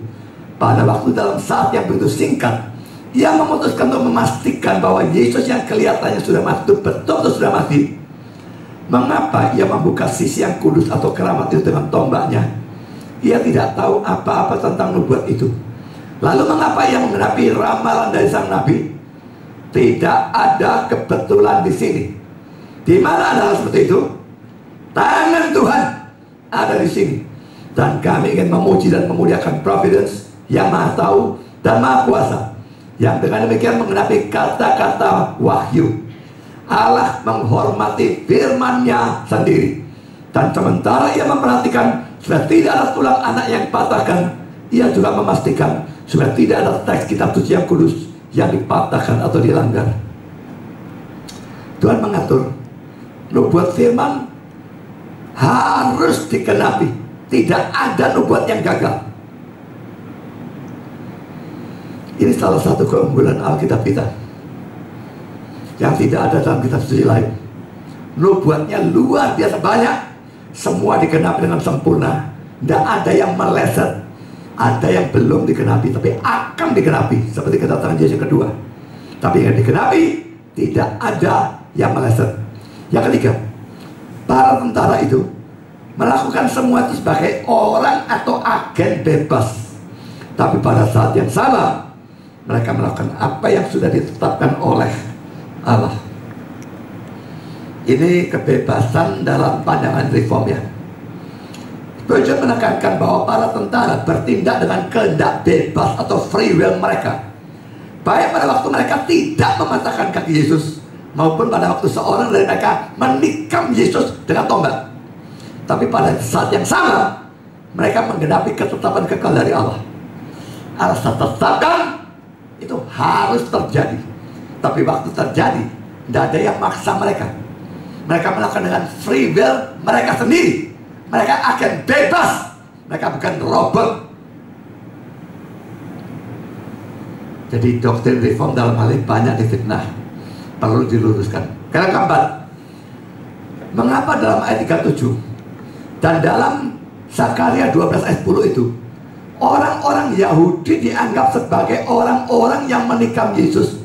pada waktu dalam saat yang begitu singkat, ia memutuskan untuk memastikan bahwa Yesus yang kelihatannya sudah mati itu betul-betul sudah mati. Mengapa ia membuka sisi yang kudus atau keramat itu dengan tombaknya? Ia tidak tahu apa-apa tentang nubuat itu. Lalu mengapa ia menggenapi ramalan dari sang nabi? Tidak ada kebetulan di sini. Di mana ada hal seperti itu? Tangan Tuhan ada di sini. Dan kami ingin memuji dan memuliakan Providence yang Maha Tahu dan Maha Kuasa, yang dengan demikian menggenapi kata-kata wahyu. Allah menghormati firman-Nya sendiri. Dan sementara ia memperhatikan supaya tidak ada tulang anak yang dipatahkan, ia juga memastikan supaya tidak ada teks kitab suci yang kudus yang dipatahkan atau dilanggar. Tuhan mengatur nubuat firman harus digenapi. Tidak ada nubuat yang gagal. Ini salah satu keunggulan Alkitab kita yang tidak ada dalam kitab suci lain. Nubuatnya luar biasa banyak, semua digenapi dengan sempurna. Tidak ada yang meleset. Ada yang belum digenapi, tapi akan digenapi seperti kedatangan Yesus yang kedua. Tapi yang digenapi tidak ada yang meleset. Yang ketiga, para tentara itu melakukan semua itu sebagai orang atau agen bebas. Tapi pada saat yang sama, mereka melakukan apa yang sudah ditetapkan oleh Allah. Ini kebebasan dalam pandangan reform ya. Spurgeon menekankan bahwa para tentara bertindak dengan kehendak bebas atau free will mereka, baik pada waktu mereka tidak mematahkan kaki Yesus maupun pada waktu seorang dari mereka menikam Yesus dengan tombak. Tapi pada saat yang sama, mereka menggenapi ketetapan kekal dari Allah. Allah tetapkan itu harus terjadi. Tapi waktu terjadi, tidak ada yang maksa mereka. Mereka melakukan dengan free will mereka sendiri. Mereka akan bebas. Mereka bukan robot. Jadi doktrin reform dalam hal ini banyak difitnah, perlu diluruskan. Karena keempat, mengapa dalam ayat 37 dan dalam Zakaria 12 ayat 10 itu orang-orang Yahudi dianggap sebagai orang-orang yang menikam Yesus?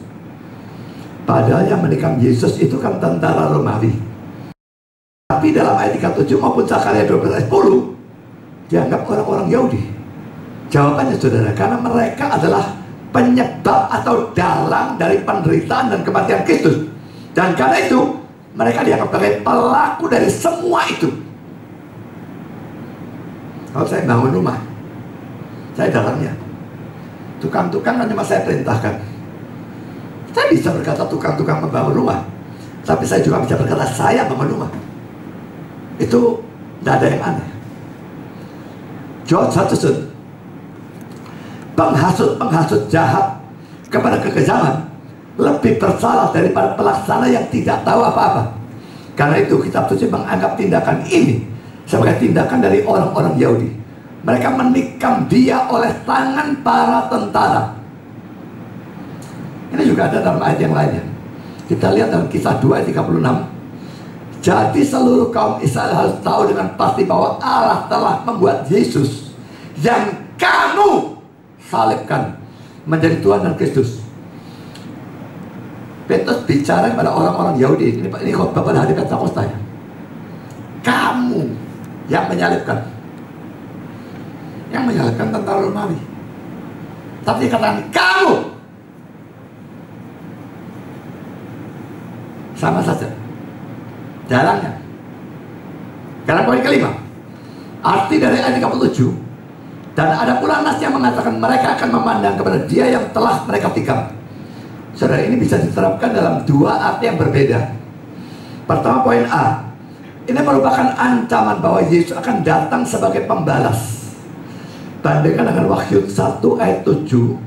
Padahal yang menikam Yesus itu kan tentara Romawi. Tapi dalam ayat 37 maupun Zakaria 12 ayat 10 dianggap orang-orang Yahudi. Jawabannya saudara, karena mereka adalah penyebab atau dalang dari penderitaan dan kematian Kristus. Dan karena itu mereka dianggap sebagai pelaku dari semua itu. Kalau saya bangun rumah, saya dalamnya. Tukang-tukang kan cuma saya perintahkan. Saya bisa berkata tukang-tukang membangun rumah, tapi saya juga bisa berkata saya membangun rumah. Itu tidak ada yang aneh. George Hutchison penghasut jahat kepada kekejaman lebih bersalah daripada pelaksana yang tidak tahu apa-apa. Karena itu kitab suci menganggap tindakan ini sebagai tindakan dari orang-orang Yahudi. Mereka menikam dia oleh tangan para tentara. Ini juga ada dalam ayat yang lainnya. Kita lihat dalam Kisah 2 ayat 36. Jadi seluruh kaum Israel harus tahu dengan pasti bahwa Allah telah membuat Yesus yang kamu salibkan menjadi Tuhan dan Kristus. Petrus bicara kepada orang-orang Yahudi. Ini khotbah pada hari Pentakosta ya. Kamu yang menyalibkan. Yang menyalibkan tentara Romawi. Tapi dikatakan kamu. Sama saja jalannya. Karena poin kelima, arti dari ayat 37, dan ada pula nas yang mengatakan mereka akan memandang kepada dia yang telah mereka tikam. Saudara, ini bisa diterapkan dalam dua arti yang berbeda. Pertama, poin A, ini merupakan ancaman bahwa Yesus akan datang sebagai pembalas. Bandingkan dengan Wahyu 1 ayat 7.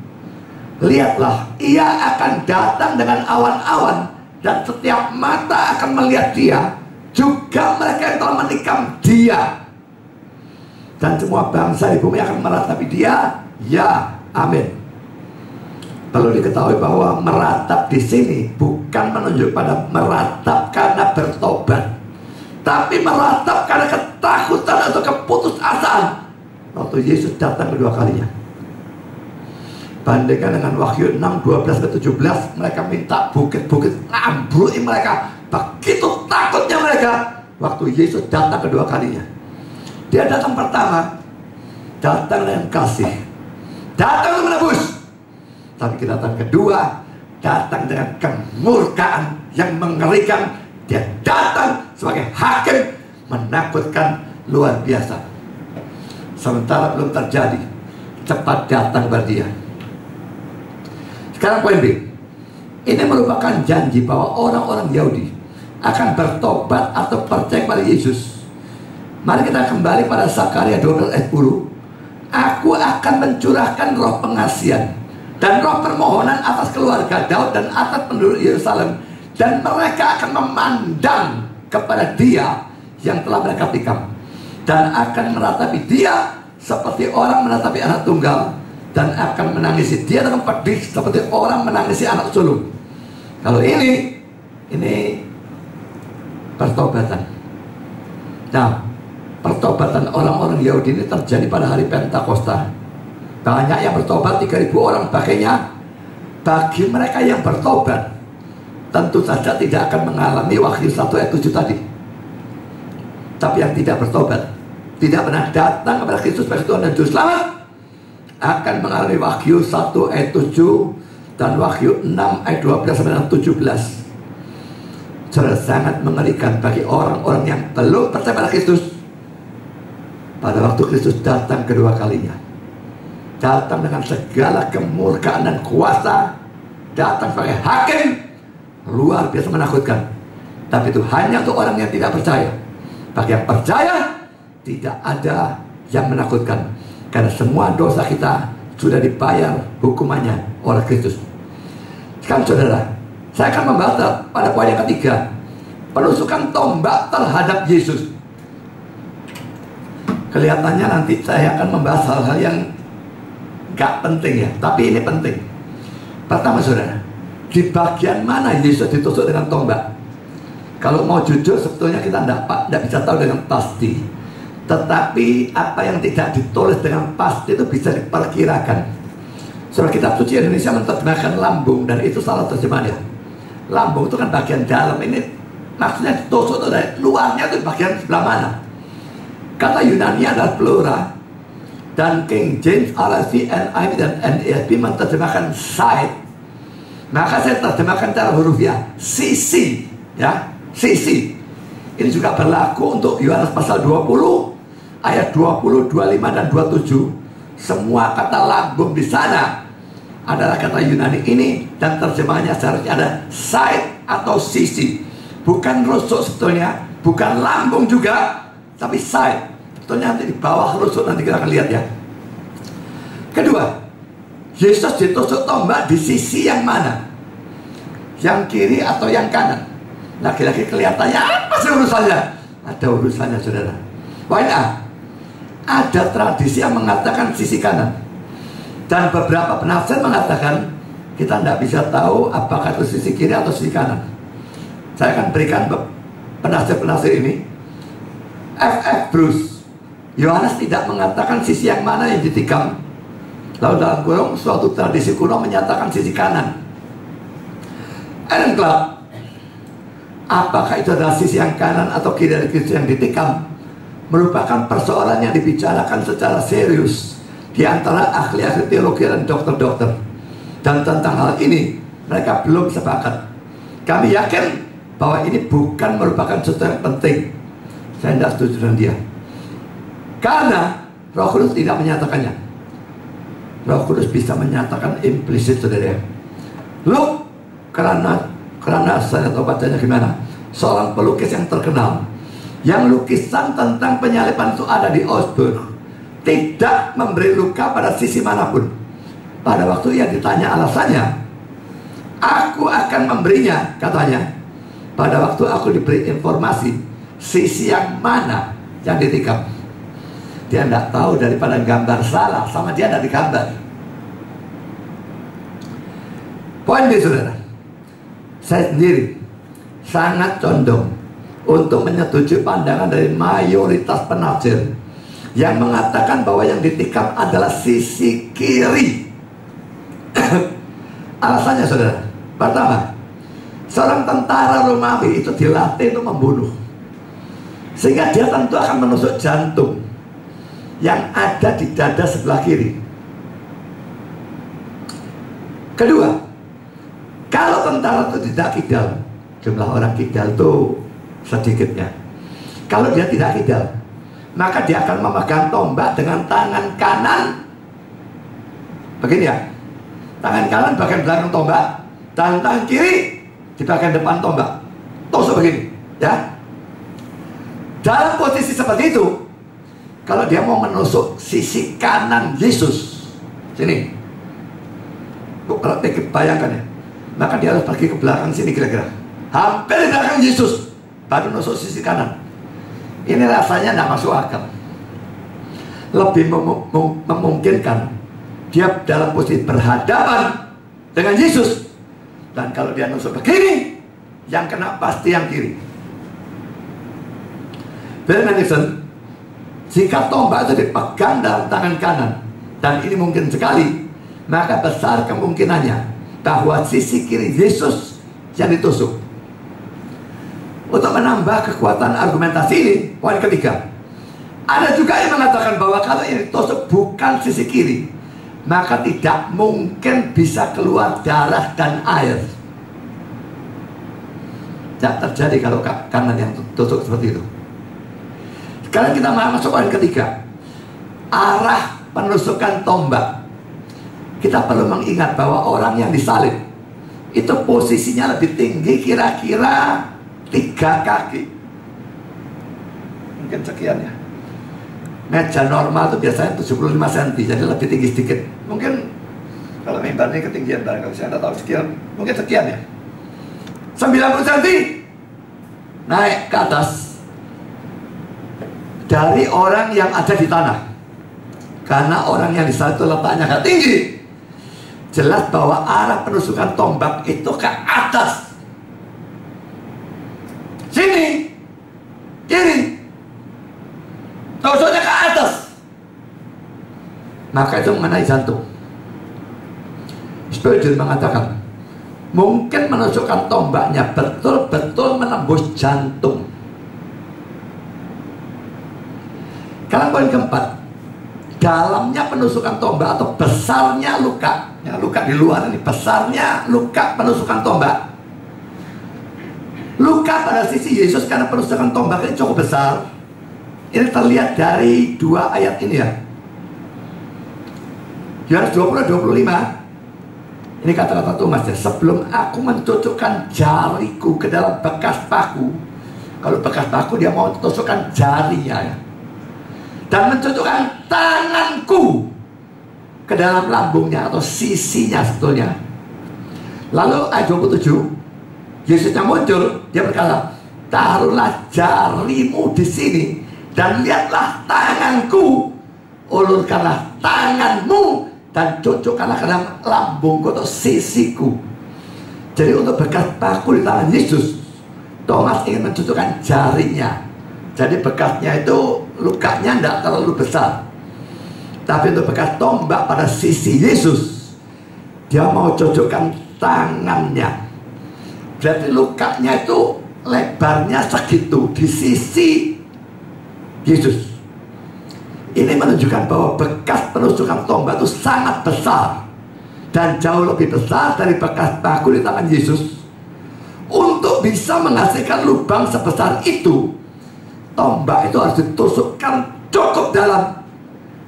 Lihatlah, ia akan datang dengan awan-awan, dan setiap mata akan melihat dia, juga mereka yang telah menikam dia. Dan semua bangsa di bumi akan meratapi dia. Ya, amin. Perlu diketahui bahwa meratap di sini bukan menunjuk pada meratap karena bertobat, tapi meratap karena ketakutan atau keputusasaan waktu Yesus datang kedua kalinya. Bandingkan dengan Wahyu 6, 12-17, mereka minta bukit-bukit ngambrui mereka. Begitu takutnya mereka waktu Yesus datang kedua kalinya. Dia datang pertama, datang dengan kasih, datang untuk menebus. Tapi kedatangan kedua, datang dengan kemurkaan yang mengerikan. Dia datang sebagai hakim, menakutkan luar biasa. Sementara belum terjadi, cepat datang kepada dia. Sekarang poin B. Ini merupakan janji bahwa orang-orang Yahudi akan bertobat atau percaya pada Yesus. Mari kita kembali pada Zakaria 12 ayat 10. Aku akan mencurahkan roh pengasihan dan roh permohonan atas keluarga Daud dan atas penduduk Yerusalem, dan mereka akan memandang kepada dia yang telah mereka tikam, dan akan meratapi dia seperti orang meratapi anak tunggal, dan akan menangisi dia dengan pedih seperti orang menangisi anak sulung. Kalau ini pertobatan. Nah, pertobatan orang-orang Yahudi ini terjadi pada hari Pentakosta. Banyak yang bertobat, 3.000 orang pakainya. Bagi mereka yang bertobat, tentu saja tidak akan mengalami Wahyu 1 ayat 7 tadi. Tapi yang tidak bertobat, tidak pernah datang kepada Kristus sebagai Tuhan dan Juru Selamat, akan mengalami Wahyu 1 ayat 7 dan Wahyu 6 ayat 12-17. Sangat mengerikan bagi orang-orang yang belum percaya pada Kristus. Pada waktu Kristus datang kedua kalinya, datang dengan segala kemurkaan dan kuasa, datang sebagai hakim, luar biasa menakutkan. Tapi itu hanya untuk orang yang tidak percaya. Bagi yang percaya, tidak ada yang menakutkan, karena semua dosa kita sudah dibayar hukumannya oleh Kristus. Sekarang saudara, saya akan membahas pada poin yang ketiga, penusukan tombak terhadap Yesus. Kelihatannya nanti saya akan membahas hal-hal yang gak penting ya, tapi ini penting. Pertama saudara, di bagian mana Yesus ditusuk dengan tombak? Kalau mau jujur, sebetulnya kita tidak bisa tahu dengan pasti. Tetapi apa yang tidak ditulis dengan pasti itu bisa diperkirakan. Surah Kitab Suci Indonesia menerjemahkan lambung, dan itu salah terjemahannya. Lambung itu kan bagian dalam, ini maksudnya ditusuk itu dari luarnya, itu bagian sebelah mana? Kata Yunani adalah pleura, dan King James, RSV, NIV, dan NASB menerjemahkan side. Maka saya terjemahkan cara hurufiah sisi, ya, sisi. Ini juga berlaku untuk Yohanes pasal 20 ayat 20, 25, dan 27. Semua kata lambung di sana adalah kata Yunani ini, dan terjemahannya seharusnya ada side atau sisi. Bukan rusuk sebetulnya, bukan lambung juga, tapi side. Sebetulnya nanti di bawah rusuk, nanti kita akan lihat ya. Kedua, Yesus ditusuk tombak di sisi yang mana? Yang kiri atau yang kanan? Laki-laki kelihatannya apa sih urusannya? Ada urusannya, saudara. Why not? Ada tradisi yang mengatakan sisi kanan, dan beberapa penafsir mengatakan kita tidak bisa tahu apakah itu sisi kiri atau sisi kanan. Saya akan berikan penafsir ini. F.F. Bruce, Yohanes tidak mengatakan sisi yang mana yang ditikam. Lalu dalam kurung, suatu tradisi kuno menyatakan sisi kanan. Ellen Clark, apakah itu adalah sisi yang kanan atau kiri dari sisi yang ditikam, merupakan persoalan yang dibicarakan secara serius di antara ahli-ahli teologi dan dokter-dokter. Dan tentang hal ini mereka belum sepakat. Kami yakin bahwa ini bukan merupakan sesuatu yang penting. Saya tidak setuju dengan dia, karena Roh Kudus tidak menyatakannya. Roh Kudus bisa menyatakan implisit, saudara. Look, karena saya tahu bacanya gimana. Seorang pelukis yang terkenal, yang lukisan tentang penyaliban itu ada di Augsburg, tidak memberi luka pada sisi manapun. Pada waktu ia ditanya alasannya, aku akan memberinya, katanya, pada waktu aku diberi informasi sisi yang mana yang ditikam. Dia tidak tahu daripada gambar salah, sama dia tidak digambar. Poin ini, saudara, saya sendiri sangat condong untuk menyetujui pandangan dari mayoritas penafsir yang mengatakan bahwa yang ditikam adalah sisi kiri. Alasannya, saudara, pertama, seorang tentara Romawi itu dilatih untuk membunuh, sehingga dia tentu akan menusuk jantung yang ada di dada sebelah kiri. Kedua, kalau tentara itu tidak kidal, jumlah orang kidal itu sedikitnya. Kalau dia tidak kidal, maka dia akan memegang tombak dengan tangan kanan begini ya, tangan kanan bagian belakang tombak, dan tangan kiri di bagian depan tombak, tusuk begini ya. Dalam posisi seperti itu, kalau dia mau menusuk sisi kanan Yesus, sini, kalau bayangkan ya, maka dia harus pergi ke belakang sini kira-kira, hampir di belakang Yesus, baru nusuk sisi kanan. Ini rasanya tidak masuk akal. Lebih memungkinkan dia dalam posisi berhadapan dengan Yesus, dan kalau dia nusuk begini, yang kena pasti yang kiri. Bill Anderson, jika tombak itu dipegang dalam tangan kanan, dan ini mungkin sekali, maka besar kemungkinannya bahwa sisi kiri Yesus yang ditusuk. Untuk menambah kekuatan argumentasi ini, poin ketiga, ada juga yang mengatakan bahwa kalau ini ditusuk bukan sisi kiri, maka tidak mungkin bisa keluar darah dan air. Tidak terjadi kalau kanan yang tusuk seperti itu. Sekarang kita masuk poin ketiga, arah penusukan tombak. Kita perlu mengingat bahwa orang yang disalib itu posisinya lebih tinggi, kira-kira 3 kaki, mungkin sekian ya. Meja normal itu biasanya 75 cm, jadi lebih tinggi sedikit. Mungkin kalau mimbar ini ketinggian barangkali, saya tidak tahu sekian, mungkin sekian ya, 90 cm naik ke atas dari orang yang ada di tanah. Karena orang yang disalib itu letaknya agak tinggi, jelas bahwa arah penusukan tombak itu ke atas, sini, kiri, tusuknya ke atas, maka itu mengenai jantung. Spurgeon mengatakan mungkin menusukkan tombaknya betul-betul menembus jantung. Karena poin keempat, dalamnya penusukan tombak atau besarnya luka, ya, luka di luar ini, besarnya luka penusukan tombak. Luka pada sisi Yesus karena penusukan tombak ini cukup besar. Ini terlihat dari 2 ayat ini ya. Yohanes 20:25. Ini kata-kata Thomas ya, sebelum aku mencucukkan jariku ke dalam bekas paku. Kalau bekas paku dia mau tusukkan jarinya ya, dan mencucukkan tanganku ke dalam lambungnya atau sisinya sebetulnya. Lalu ayat 27, Yesusnya muncul, dia berkata, taruhlah jarimu di sini dan lihatlah tanganku, ulurkanlah tanganmu dan cocokkanlah ke dalam lambungku atau sisiku. Jadi untuk bekas paku di tangan Yesus, Thomas ingin mencocokkan jarinya. Jadi bekasnya itu lukanya tidak terlalu besar, tapi untuk bekas tombak pada sisi Yesus, dia mau cocokkan tangannya. Berarti lukanya itu lebarnya segitu di sisi Yesus. Ini menunjukkan bahwa bekas penusukan tombak itu sangat besar dan jauh lebih besar dari bekas paku di tangan Yesus. Untuk bisa menghasilkan lubang sebesar itu, tombak itu harus ditusukkan cukup dalam,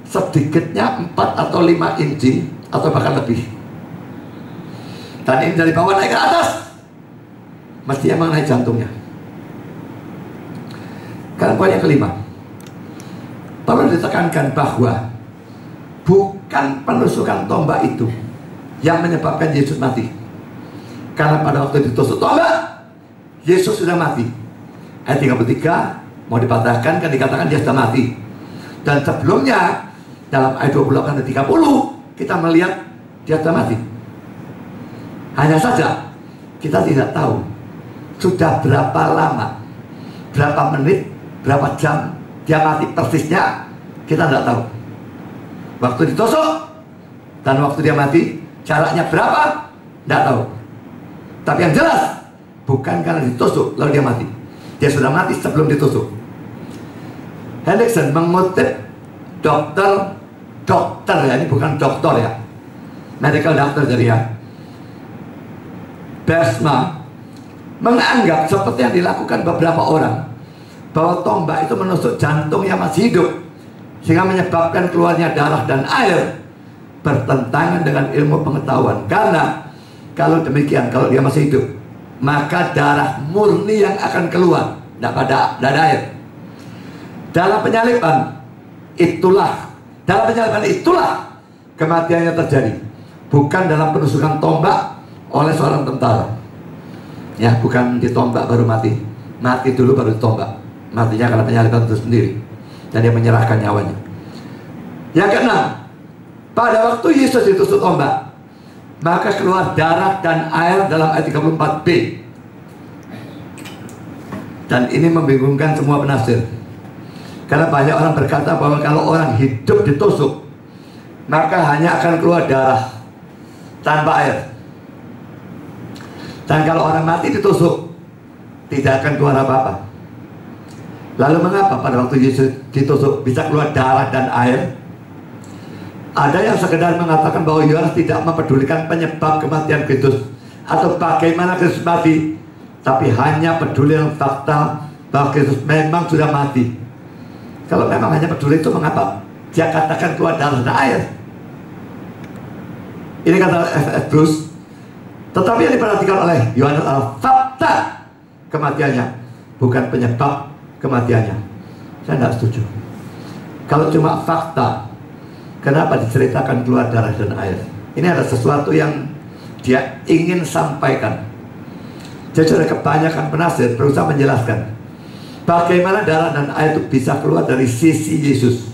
sedikitnya 4 atau 5 inci atau bahkan lebih. Dan ini dari bawah naik ke atas, mestinya mengenai jantungnya. Karena poin yang kelima, perlu ditekankan bahwa bukan penusukan tombak itu yang menyebabkan Yesus mati. Karena pada waktu ditusuk tombak, Yesus sudah mati. Ayat 33 mau dipatahkan, kan dikatakan dia sudah mati. Dan sebelumnya dalam ayat 28 dan 30 kita melihat dia sudah mati. Hanya saja kita tidak tahu sudah berapa lama, berapa menit, berapa jam dia mati persisnya, kita tidak tahu. Waktu ditusuk dan waktu dia mati, jaraknya berapa, tidak tahu. Tapi yang jelas, bukan karena ditusuk lalu dia mati. Dia sudah mati sebelum ditusuk. Hendrickson mengutip dokter ya, ini bukan dokter ya, medical doctor dari ya, Besma, menganggap seperti yang dilakukan beberapa orang, bahwa tombak itu menusuk jantung yang masih hidup sehingga menyebabkan keluarnya darah dan air, bertentangan dengan ilmu pengetahuan. Karena kalau demikian, kalau dia masih hidup, maka darah murni yang akan keluar, tidak ada air. Dalam penyaliban itulah kematiannya terjadi, bukan dalam penusukan tombak oleh seorang tentara. Ya, bukan ditombak baru mati, mati dulu baru ditombak. Matinya karena penyaliban itu sendiri, dan dia menyerahkan nyawanya. Yang keenam, pada waktu Yesus ditusuk tombak, maka keluar darah dan air dalam ayat 34b. Dan ini membingungkan semua penafsir, karena banyak orang berkata bahwa kalau orang hidup ditusuk, maka hanya akan keluar darah tanpa air. Dan kalau orang mati ditusuk, tidak akan keluar apa-apa. Lalu mengapa pada waktu Yesus ditusuk bisa keluar darah dan air? Ada yang sekedar mengatakan bahwa Yohanes tidak mempedulikan penyebab kematian Kristus atau bagaimana Kristus mati, tapi hanya peduli dengan fakta bahwa Kristus memang sudah mati. Kalau memang hanya peduli itu, mengapa dia katakan keluar darah dan air? Ini kata F.F. Bruce. Tetapi yang diperhatikan oleh Yohanes adalah fakta kematiannya, bukan penyebab kematiannya. Saya tidak setuju. Kalau cuma fakta, kenapa diceritakan keluar darah dan air? Ini ada sesuatu yang dia ingin sampaikan. Jadi kebanyakan penafsir berusaha menjelaskan bagaimana darah dan air itu bisa keluar dari sisi Yesus.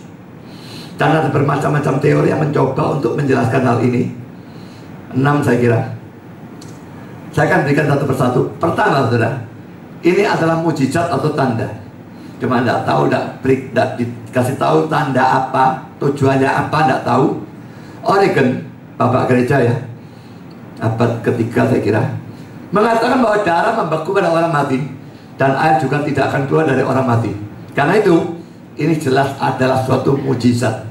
Dan ada bermacam-macam teori yang mencoba untuk menjelaskan hal ini. 6 saya kira. Saya akan berikan satu persatu. Pertama, saudara, ini adalah mujizat atau tanda. Cuma tidak tahu, tidak dikasih tahu tanda apa, tujuannya apa, tidak tahu. Origen, bapak gereja ya, abad ketiga saya kira, mengatakan bahwa darah membeku pada orang mati dan air juga tidak akan keluar dari orang mati. Karena itu, ini jelas adalah suatu mujizat.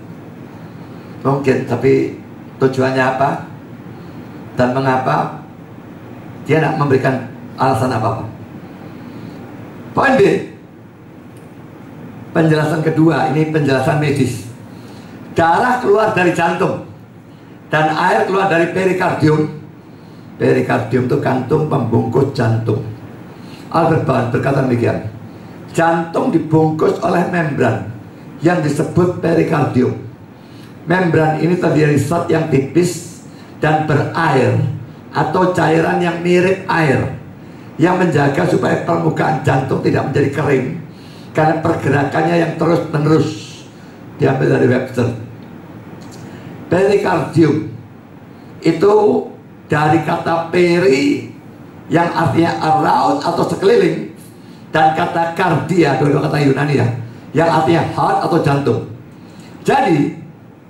Mungkin, tapi tujuannya apa dan mengapa, dia tidak memberikan alasan apa-apa. Poin B, penjelasan kedua, ini penjelasan medis. Darah keluar dari jantung dan air keluar dari perikardium. Perikardium itu kantung pembungkus jantung. Albert Barnes berkata demikian, jantung dibungkus oleh membran yang disebut perikardium. Membran ini terdiri dari zat yang tipis dan berair atau cairan yang mirip air, yang menjaga supaya permukaan jantung tidak menjadi kering karena pergerakannya yang terus menerus. Diambil dari Webster. Perikardium itu dari kata peri yang artinya around atau sekeliling, dan kata kardia, dua-dua kata Yunani ya, yang artinya heart atau jantung. Jadi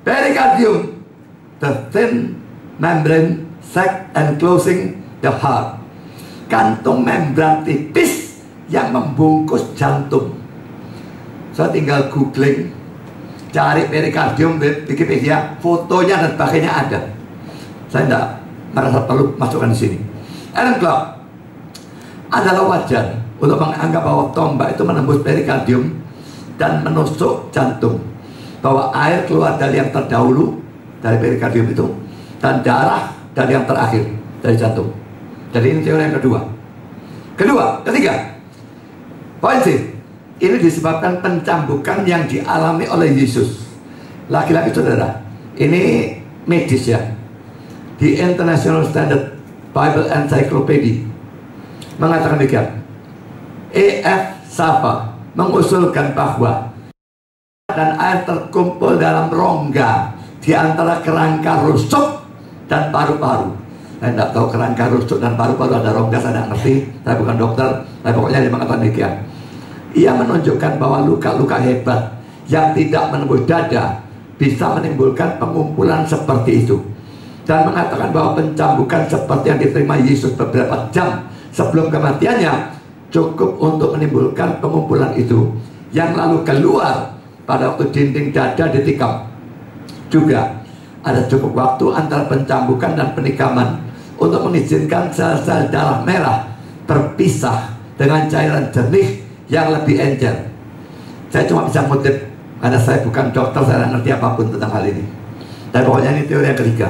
perikardium, the thin membrane sac enclosing the heart, kantung membran tipis yang membungkus jantung. Saya tinggal googling, cari perikardium di Wikipedia, fotonya dan sebagainya ada. Saya tidak merasa perlu masukkan di sini. Aaron Clark, adalah wajar untuk menganggap bahwa tombak itu menembus perikardium dan menusuk jantung, bahwa air keluar dari yang terdahulu dari perikardium itu, dan darah dari yang terakhir dari jantung. Jadi ini teori yang kedua. Ketiga, poin C, ini disebabkan pencambukan yang dialami oleh Yesus. Laki-laki saudara, ini medis ya. The International Standard Bible Encyclopedia mengatakan demikian. E.F. Sapa mengusulkan bahwa dan air terkumpul dalam rongga di antara kerangka rusuk dan paru-paru. Saya tidak tahu kerangka rusuk dan paru-paru ada rongga, saya tidak ngerti. Saya bukan dokter, tapi pokoknya dia mengatakan demikian. Ia menunjukkan bahwa luka-luka hebat yang tidak menembus dada bisa menimbulkan pengumpulan seperti itu, dan mengatakan bahwa pencambukan seperti yang diterima Yesus beberapa jam sebelum kematiannya cukup untuk menimbulkan pengumpulan itu, yang lalu keluar pada waktu dinding dada ditikam. Juga ada cukup waktu antara pencambukan dan penikaman untuk mengizinkan sel-sel darah merah berpisah dengan cairan jernih yang lebih encer. Saya cuma bisa ngutip karena saya bukan dokter, saya tidak ngerti apapun tentang hal ini. Dan pokoknya ini teori yang ketiga.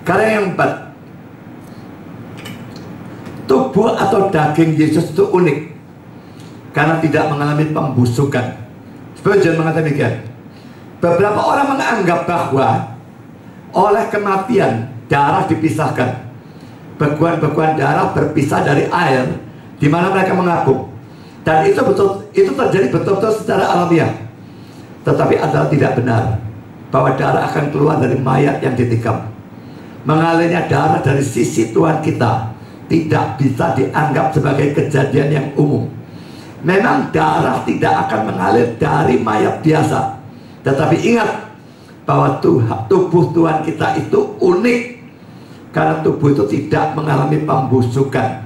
Karena yang keempat, tubuh atau daging Yesus itu unik karena tidak mengalami pembusukan. Spurgeon mengatakan demikian. Beberapa orang menganggap bahwa oleh kematian darah dipisahkan, bekuan-bekuan darah berpisah dari air di mana mereka mengapung, dan itu terjadi betul-betul secara alamiah. Tetapi adalah tidak benar bahwa darah akan keluar dari mayat yang ditikam. Mengalirnya darah dari sisi Tuhan kita tidak bisa dianggap sebagai kejadian yang umum. Memang darah tidak akan mengalir dari mayat biasa, tetapi ingat bahwa tubuh Tuhan kita itu unik karena tubuh itu tidak mengalami pembusukan.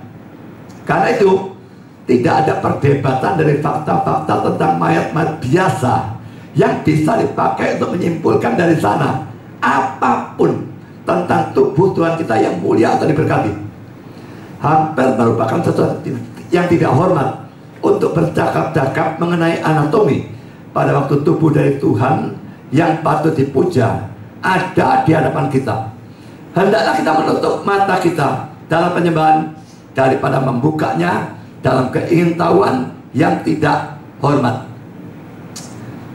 Karena itu tidak ada perdebatan dari fakta-fakta tentang mayat-mayat biasa yang bisa dipakai untuk menyimpulkan dari sana apapun tentang tubuh Tuhan kita yang mulia atau diberkati. Hampir merupakan sesuatu yang tidak hormat untuk bercakap-cakap mengenai anatomi pada waktu tubuh dari Tuhan yang patut dipuja ada di hadapan kita. Hendaklah kita menutup mata kita dalam penyembahan daripada membukanya dalam keingintahuan yang tidak hormat.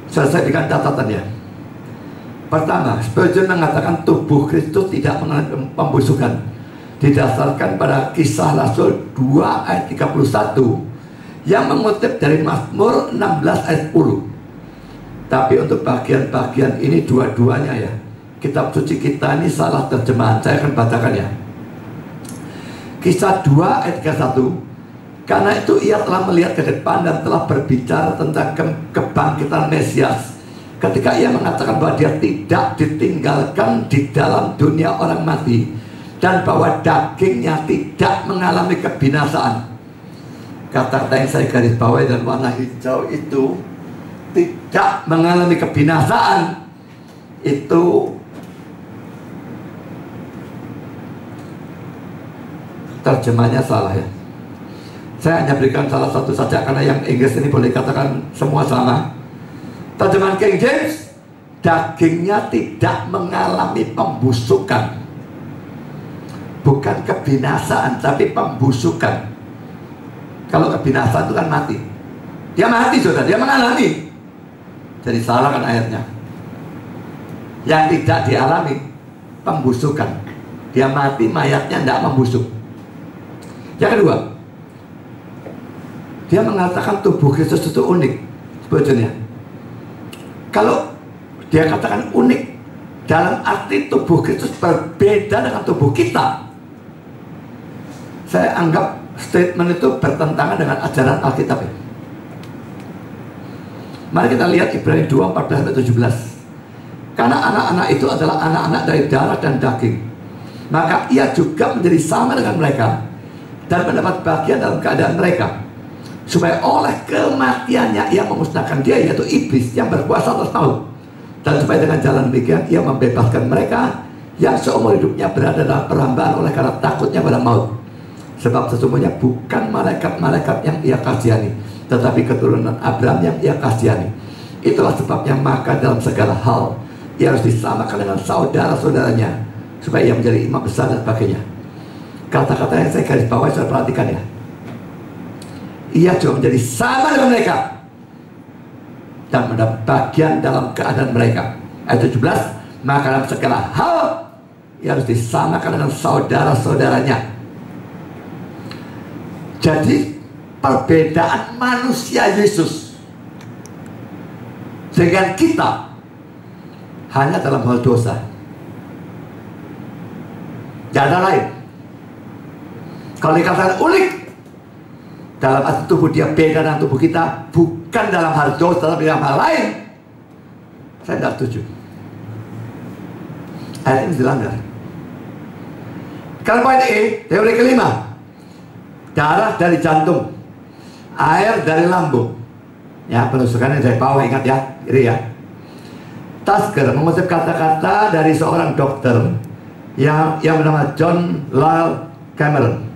Selesai dengan catatannya. Pertama, Spurgeon mengatakan tubuh Kristus tidak mengalami pembusukan didasarkan pada Kisah Rasul 2 ayat 31 yang mengutip dari Mazmur 16 ayat 10. Tapi untuk bagian-bagian ini dua-duanya ya, kitab suci kita ini salah terjemahan. Saya akan bacakan ya. Kisah 2 ayat 31. Karena itu ia telah melihat ke depan dan telah berbicara tentang kebangkitan Mesias, ketika ia mengatakan bahwa dia tidak ditinggalkan di dalam dunia orang mati, dan bahwa dagingnya tidak mengalami kebinasaan. Kata-kata yang saya garis bawahi dan warna hijau itu, tidak mengalami kebinasaan, itu terjemahnya salah ya. Saya hanya berikan salah satu saja karena yang Inggris ini boleh katakan semua sama. Terjemahan King James, dagingnya tidak mengalami pembusukan. Bukan kebinasaan, tapi pembusukan. Kalau kebinasaan itu kan mati. Dia mati saudara, dia mengalami. Jadi salah kan ayatnya. Yang tidak dialami pembusukan. Dia mati, mayatnya tidak membusuk. Yang kedua, dia mengatakan tubuh Kristus itu unik sebetulnya. Kalau dia katakan unik dalam arti tubuh Kristus berbeda dengan tubuh kita, saya anggap statement itu bertentangan dengan ajaran Alkitab. Mari kita lihat Ibrani 2:14-17. Karena anak-anak itu adalah anak-anak dari darah dan daging, maka ia juga menjadi sama dengan mereka dan mendapat bagian dalam keadaan mereka, supaya oleh kematiannya ia memusnahkan dia, yaitu iblis yang berkuasa atas maut, dan supaya dengan jalan demikian ia membebaskan mereka yang seumur hidupnya berada dalam perhambaan oleh karena takutnya pada maut. Sebab sesungguhnya bukan malaikat-malaikat yang ia kasihani, tetapi keturunan Abraham yang ia kasihani. Itulah sebabnya maka dalam segala hal ia harus disamakan dengan saudara-saudaranya, supaya ia menjadi imam besar dan sebagainya. Kata-kata yang saya garis bawahi, saya perhatikan ya. Ia juga menjadi sama dengan mereka dan mendapat bagian dalam keadaan mereka. Ayat 17, maka dalam segala hal ia harus disamakan dengan saudara-saudaranya. Jadi perbedaan manusia Yesus dengan kita hanya dalam hal dosa. Tidak ada lain. Kalau dikatakan unik dalam arti tubuh dia beda dengan tubuh kita, bukan dalam hal dosa tapi dalam hal lain, saya tidak setuju. Ayat ini dilanggar. Kalau poin E, teori kelima, darah dari jantung, air dari lambung. Ya, penusukannya dari bawah, ingat ya, ini ya. Tasker mengutip kata-kata dari seorang dokter yang bernama John Lyle Cameron.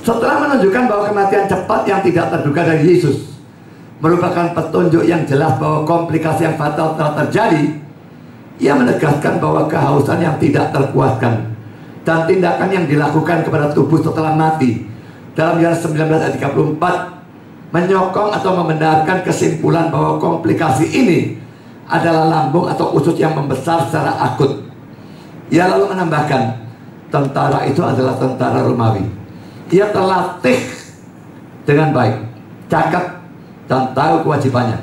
Setelah menunjukkan bahwa kematian cepat yang tidak terduga dari Yesus merupakan petunjuk yang jelas bahwa komplikasi yang fatal telah terjadi, ia menegaskan bahwa kehausan yang tidak terpuaskan dan tindakan yang dilakukan kepada tubuh setelah mati dalam Yohanes 19:34 menyokong atau membenarkan kesimpulan bahwa komplikasi ini adalah lambung atau usus yang membesar secara akut. Ia lalu menambahkan, tentara itu adalah tentara Romawi. Ia terlatih dengan baik, cakap, dan tahu kewajibannya.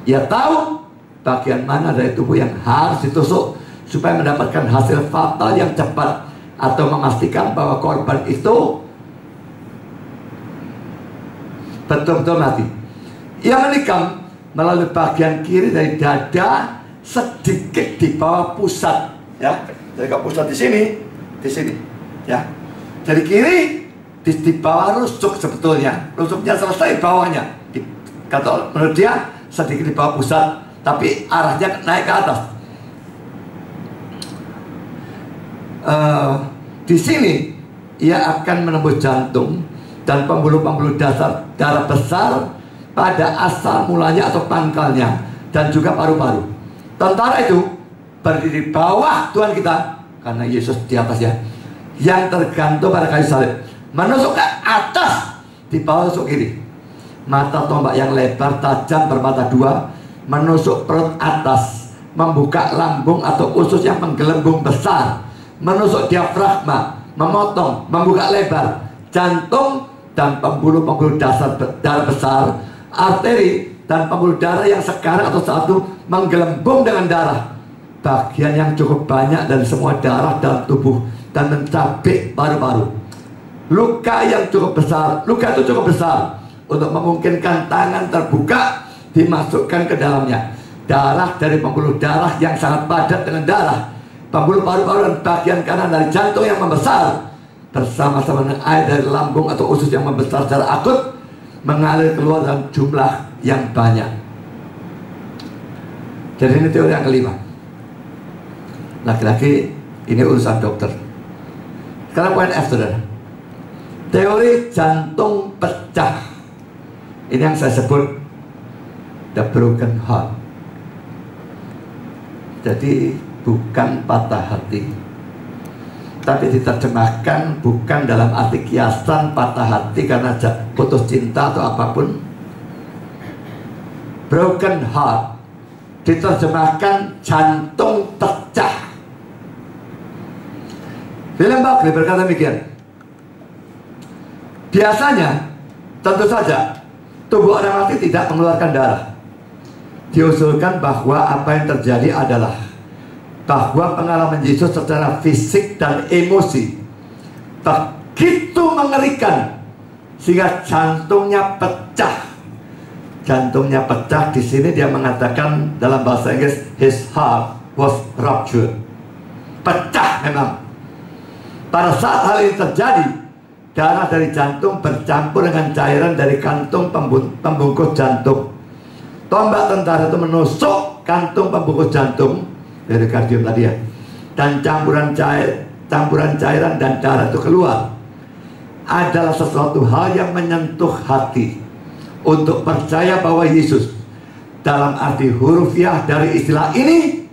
Ia tahu bagian mana dari tubuh yang harus ditusuk supaya mendapatkan hasil fatal yang cepat, atau memastikan bahwa korban itu betul-betul mati. Ia menikam melalui bagian kiri dari dada sedikit di bawah pusat, ya. Dari pusat di sini, ya. Dari kiri di bawah rusuk sebetulnya. Rusuknya selesai bawahnya. Kata menurut dia sedikit di bawah pusat, tapi arahnya naik ke atas. Di sini ia akan menembus jantung dan pembuluh-pembuluh dasar darah besar pada asal mulanya atau pangkalnya, dan juga paru-paru. Tentara itu berdiri di bawah Tuhan kita, karena Yesus di atas ya, yang tergantung pada kayu salib, menusuk ke atas di bawah tusuk kiri. Mata tombak yang lebar tajam bermata dua menusuk perut atas, membuka lambung atau usus yang menggelembung besar, menusuk diafragma, memotong, membuka lebar jantung dan pembuluh-pembuluh dasar darah besar, arteri dan pembuluh darah yang sekarang atau saat itu menggelembung dengan darah, bagian yang cukup banyak dari semua darah dalam tubuh, dan mencabik paru-paru. Luka yang cukup besar, luka itu cukup besar untuk memungkinkan tangan terbuka dimasukkan ke dalamnya. Darah dari pembuluh darah yang sangat padat dengan darah, pembuluh paru-paru dan bagian kanan dari jantung yang membesar, bersama-sama dengan air dari lambung atau usus yang membesar secara akut, mengalir keluar dalam jumlah yang banyak. Jadi ini teori yang kelima. Laki-laki, ini urusan dokter. Sekarang poin F, saudara. Teori jantung pecah. Ini yang saya sebut the broken heart. Jadi bukan patah hati, tapi diterjemahkan bukan dalam arti kiasan patah hati karena putus cinta atau apapun. Broken heart diterjemahkan jantung pecah. William Buckley berkata demikian. Biasanya, tentu saja, tubuh orang mati tidak mengeluarkan darah. Diusulkan bahwa apa yang terjadi adalah bahwa pengalaman Yesus secara fisik dan emosi begitu mengerikan sehingga jantungnya pecah. Jantungnya pecah, di sini dia mengatakan dalam bahasa Inggris, his heart was ruptured. Pecah memang. Pada saat hal ini terjadi, darah dari jantung bercampur dengan cairan dari kantung pembungkus jantung. Tombak tentara itu menusuk kantung pembungkus jantung dari kardium tadi ya, dan campuran cairan dan darah itu keluar. Adalah sesuatu hal yang menyentuh hati untuk percaya bahwa Yesus, dalam arti hurufiah dari istilah ini,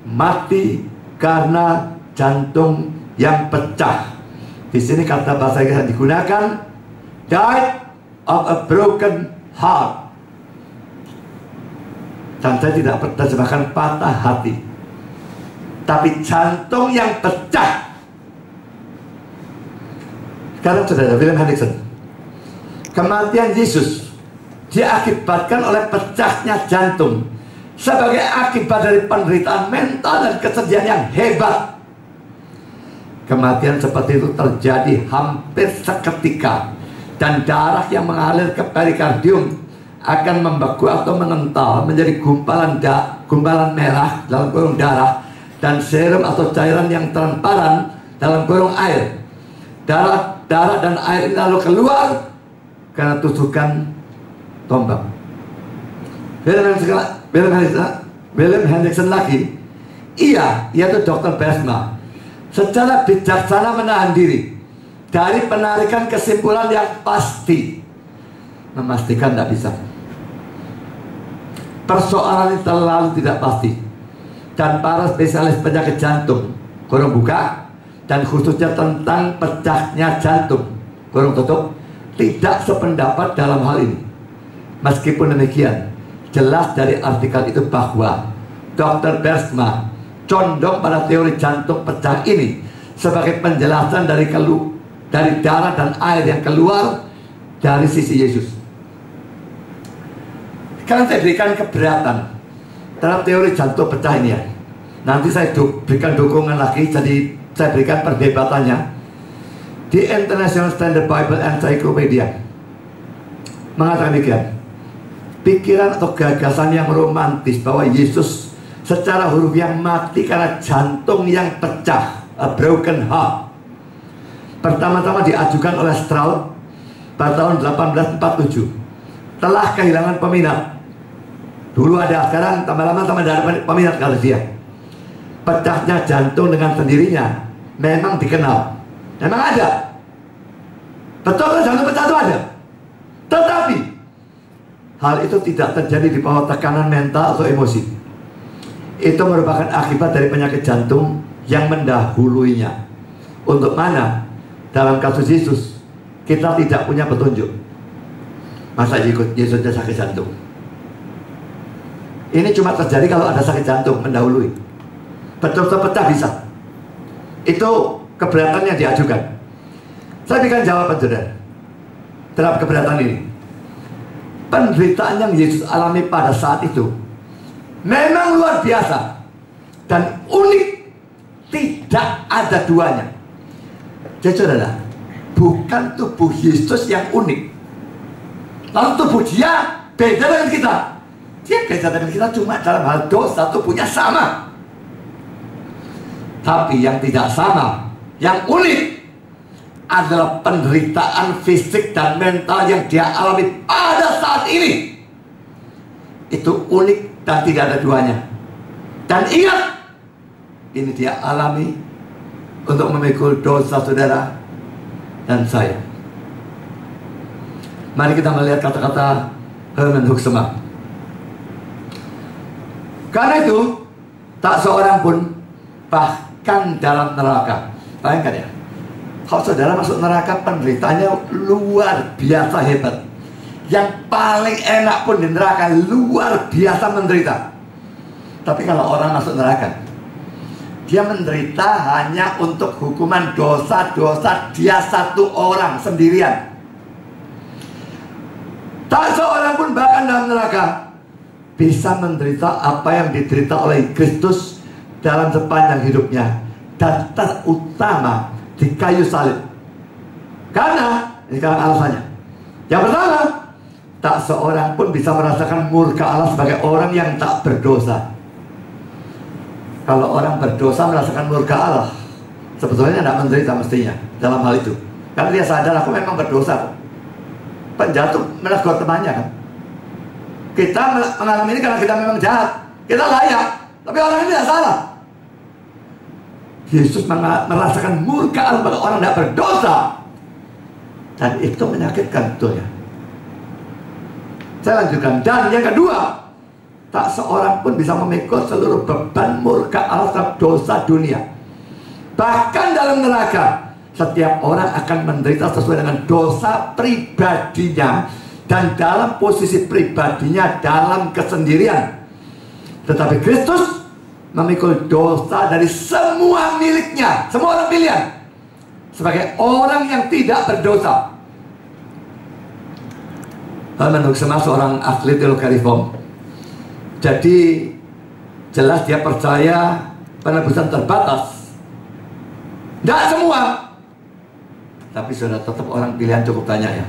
mati karena jantung yang pecah. Di sini kata bahasa Inggris yang digunakan, died of a broken heart. Dan saya tidak menerjemahkan patah hati, tapi jantung yang pecah. Sekarang saudara, William Hendriksen, kematian Yesus diakibatkan oleh pecahnya jantung sebagai akibat dari penderitaan mental dan kesedihan yang hebat. Kematian seperti itu terjadi hampir seketika, dan darah yang mengalir ke perikardium akan membeku atau mengental menjadi gumpalan merah dalam kurung darah, dan serum atau cairan yang transparan dalam kurung air. Darah dan air ini lalu keluar karena tusukan tombak. William Hendriksen lagi, yaitu Dr. Besma, secara bijaksana menahan diri dari penarikan kesimpulan yang pasti. Memastikan tidak bisa. Persoalan ini terlalu tidak pasti, dan para spesialis penyakit jantung kurung buka, dan khususnya tentang pecahnya jantung kurung tutup, tidak sependapat dalam hal ini. Meskipun demikian, jelas dari artikel itu bahwa Dr. Besma condong pada teori jantung pecah ini sebagai penjelasan dari darah dan air yang keluar dari sisi Yesus. Sekarang saya berikan keberatan terhadap teori jantung pecah ini ya. Nanti saya berikan dukungan lagi, jadi saya berikan perdebatannya di International Standard Bible Encyclopedia. Mengatakan demikian, pikiran atau gagasan yang romantis bahwa Yesus secara hurufiah mati karena jantung yang pecah, a broken heart, pertama-tama diajukan oleh Strauss pada tahun 1847. Telah kehilangan peminat. Dulu ada, sekarang tambah lama tambah ada peminat kalau dia. Pecahnya jantung dengan sendirinya memang dikenal, memang ada. Betul, jantung pecah itu ada. Tetapi hal itu tidak terjadi di bawah tekanan mental atau emosi. Itu merupakan akibat dari penyakit jantung yang mendahuluinya. Untuk mana dalam kasus Yesus kita tidak punya petunjuk. Masa Yesusnya sakit jantung? Ini cuma terjadi kalau ada sakit jantung mendahului. Betul-betul pecah bisa. Itu keberatan yang diajukan. Saya berikan jawaban saudara terhadap keberatan ini. Penderitaan yang Yesus alami pada saat itu memang luar biasa dan unik, tidak ada duanya. Jadi saudara, bukan tubuh Yesus yang unik, lalu tubuh dia beda dengan kita. Dia beda dengan kita cuma dalam hal dosa, tubuhnya sama. Tapi yang tidak sama, yang unik adalah penderitaan fisik dan mental yang dia alami pada saat ini. Itu unik dan tidak ada duanya. Dan ingat, ini dia alami untuk memikul dosa saudara dan saya. Mari kita melihat kata-kata Herman Hoeksema. Karena itu, tak seorang pun bahkan dalam neraka. Bayangkan ya, kalau saudara masuk neraka, penderitaannya luar biasa hebat. Yang paling enak pun di neraka luar biasa menderita. Tapi kalau orang masuk neraka, dia menderita hanya untuk hukuman dosa-dosa dia satu orang sendirian. Tak seorang pun bahkan dalam neraka bisa menderita apa yang diderita oleh Kristus dalam sepanjang hidupnya, dan terutama di kayu salib. Karena ini sekarang alasannya. Yang pertama, tak seorang pun bisa merasakan murka Allah sebagai orang yang tak berdosa. Kalau orang berdosa merasakan murka Allah, sebetulnya tidak menderita mestinya dalam hal itu. Karena dia sadar, aku memang berdosa. Penjatuh menegur temannya kan. Kita mengalami ini karena kita memang jahat, kita layak, tapi orang ini tidak salah. Yesus merasakan murka Allah pada orang tidak berdosa, dan itu menyakitkan betulnya. Saya lanjutkan. Dan yang kedua, tak seorang pun bisa memikul seluruh beban murka Allah terhadap dosa dunia. Bahkan dalam neraka, setiap orang akan menderita sesuai dengan dosa pribadinya, dan dalam posisi pribadinya dalam kesendirian. Tetapi Kristus memikul dosa dari semua miliknya, semua orang pilihan, sebagai orang yang tidak berdosa. Menurut sama seorang atlet teologi reform, jadi jelas dia percaya penebusan terbatas. Tidak semua, tapi sudah tetap orang pilihan cukup banyak ya.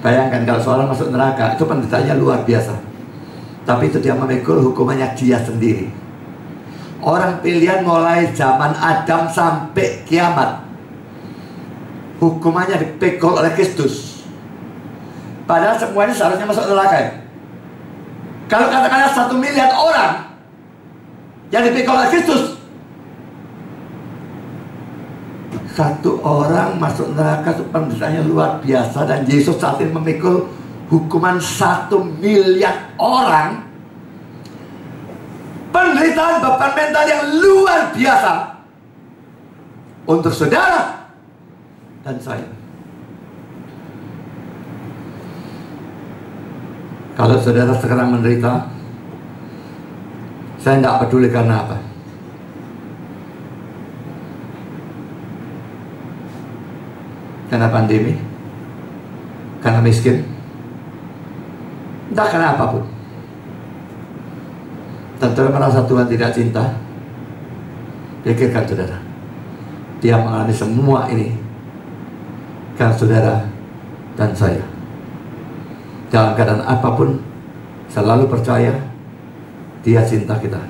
Bayangkan kalau seorang masuk neraka, itu penderitaannya luar biasa, tapi itu dia memikul hukumannya dia sendiri. Orang pilihan mulai zaman Adam sampai kiamat, hukumannya dipikul oleh Kristus. Padahal semuanya seharusnya masuk neraka ya. Kalau katakanlah 1 miliar orang yang dipikul oleh Kristus, satu orang masuk neraka itu penderitaannya luar biasa. Dan Yesus saat ini memikul hukuman 1 miliar orang. Penderitaan beban mental yang luar biasa untuk saudara dan saya. Kalau saudara sekarang menderita, saya tidak peduli karena apa. Karena pandemi, karena miskin, entah karena apapun. Dan saudara merasa Tuhan tidak cinta, pikirkan saudara, dia mengalami semua ini karena saudara dan saya. Dalam keadaan apapun, selalu percaya dia cinta kita.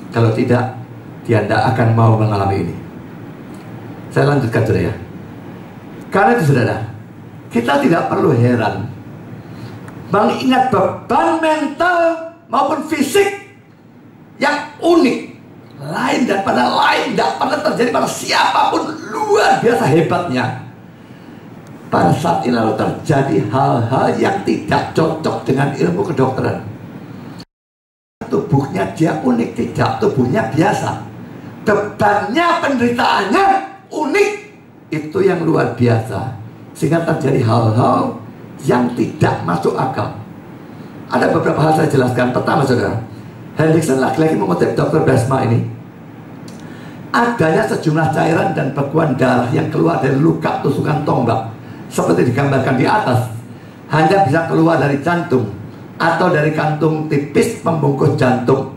Kalau tidak, dia tidak akan mau mengalami ini. Saya lanjutkan saudara ya. Karena itu saudara, kita tidak perlu heran mengingat beban mental maupun fisik yang unik, lain daripada lain, tidak pernah terjadi pada siapapun, luar biasa hebatnya. Pada saat ini lalu terjadi hal-hal yang tidak cocok dengan ilmu kedokteran. Tubuhnya dia unik, tidak tubuhnya biasa. Bebannya, penderitaannya unik. Itu yang luar biasa. Sehingga terjadi hal-hal yang tidak masuk akal. Ada beberapa hal saya jelaskan. Pertama saudara, Hendriksen lagi-lagi mengutip Dr. Besma ini. Adanya sejumlah cairan dan bekuan darah yang keluar dari luka tusukan tombak, seperti digambarkan di atas, hanya bisa keluar dari jantung atau dari kantung tipis pembungkus jantung.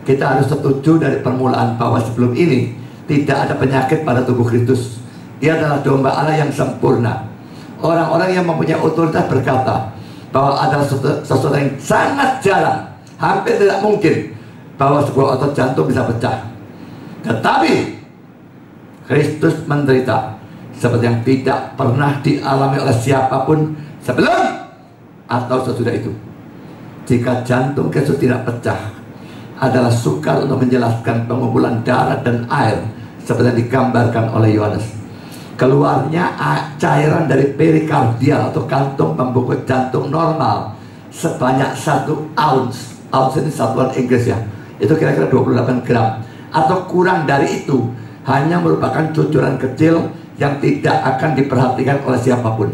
Kita harus setuju dari permulaan bahwa sebelum ini tidak ada penyakit pada tubuh Kristus. Dia adalah domba Allah yang sempurna. Orang-orang yang mempunyai otoritas berkata bahwa ada sesuatu yang sangat jarang, hampir tidak mungkin, bahwa sebuah otot jantung bisa pecah. Tetapi Kristus menderita seperti yang tidak pernah dialami oleh siapapun sebelum atau sesudah itu. Jika jantung Kristus tidak pecah, adalah sukar untuk menjelaskan pengumpulan darah dan air seperti yang digambarkan oleh Yohanes. Keluarnya cairan dari perikardial atau kantung pembungkus jantung normal sebanyak 1 ounce. Ounce ini satuan Inggris ya, itu kira-kira 28 gram atau kurang dari itu, hanya merupakan cucuran kecil yang tidak akan diperhatikan oleh siapapun.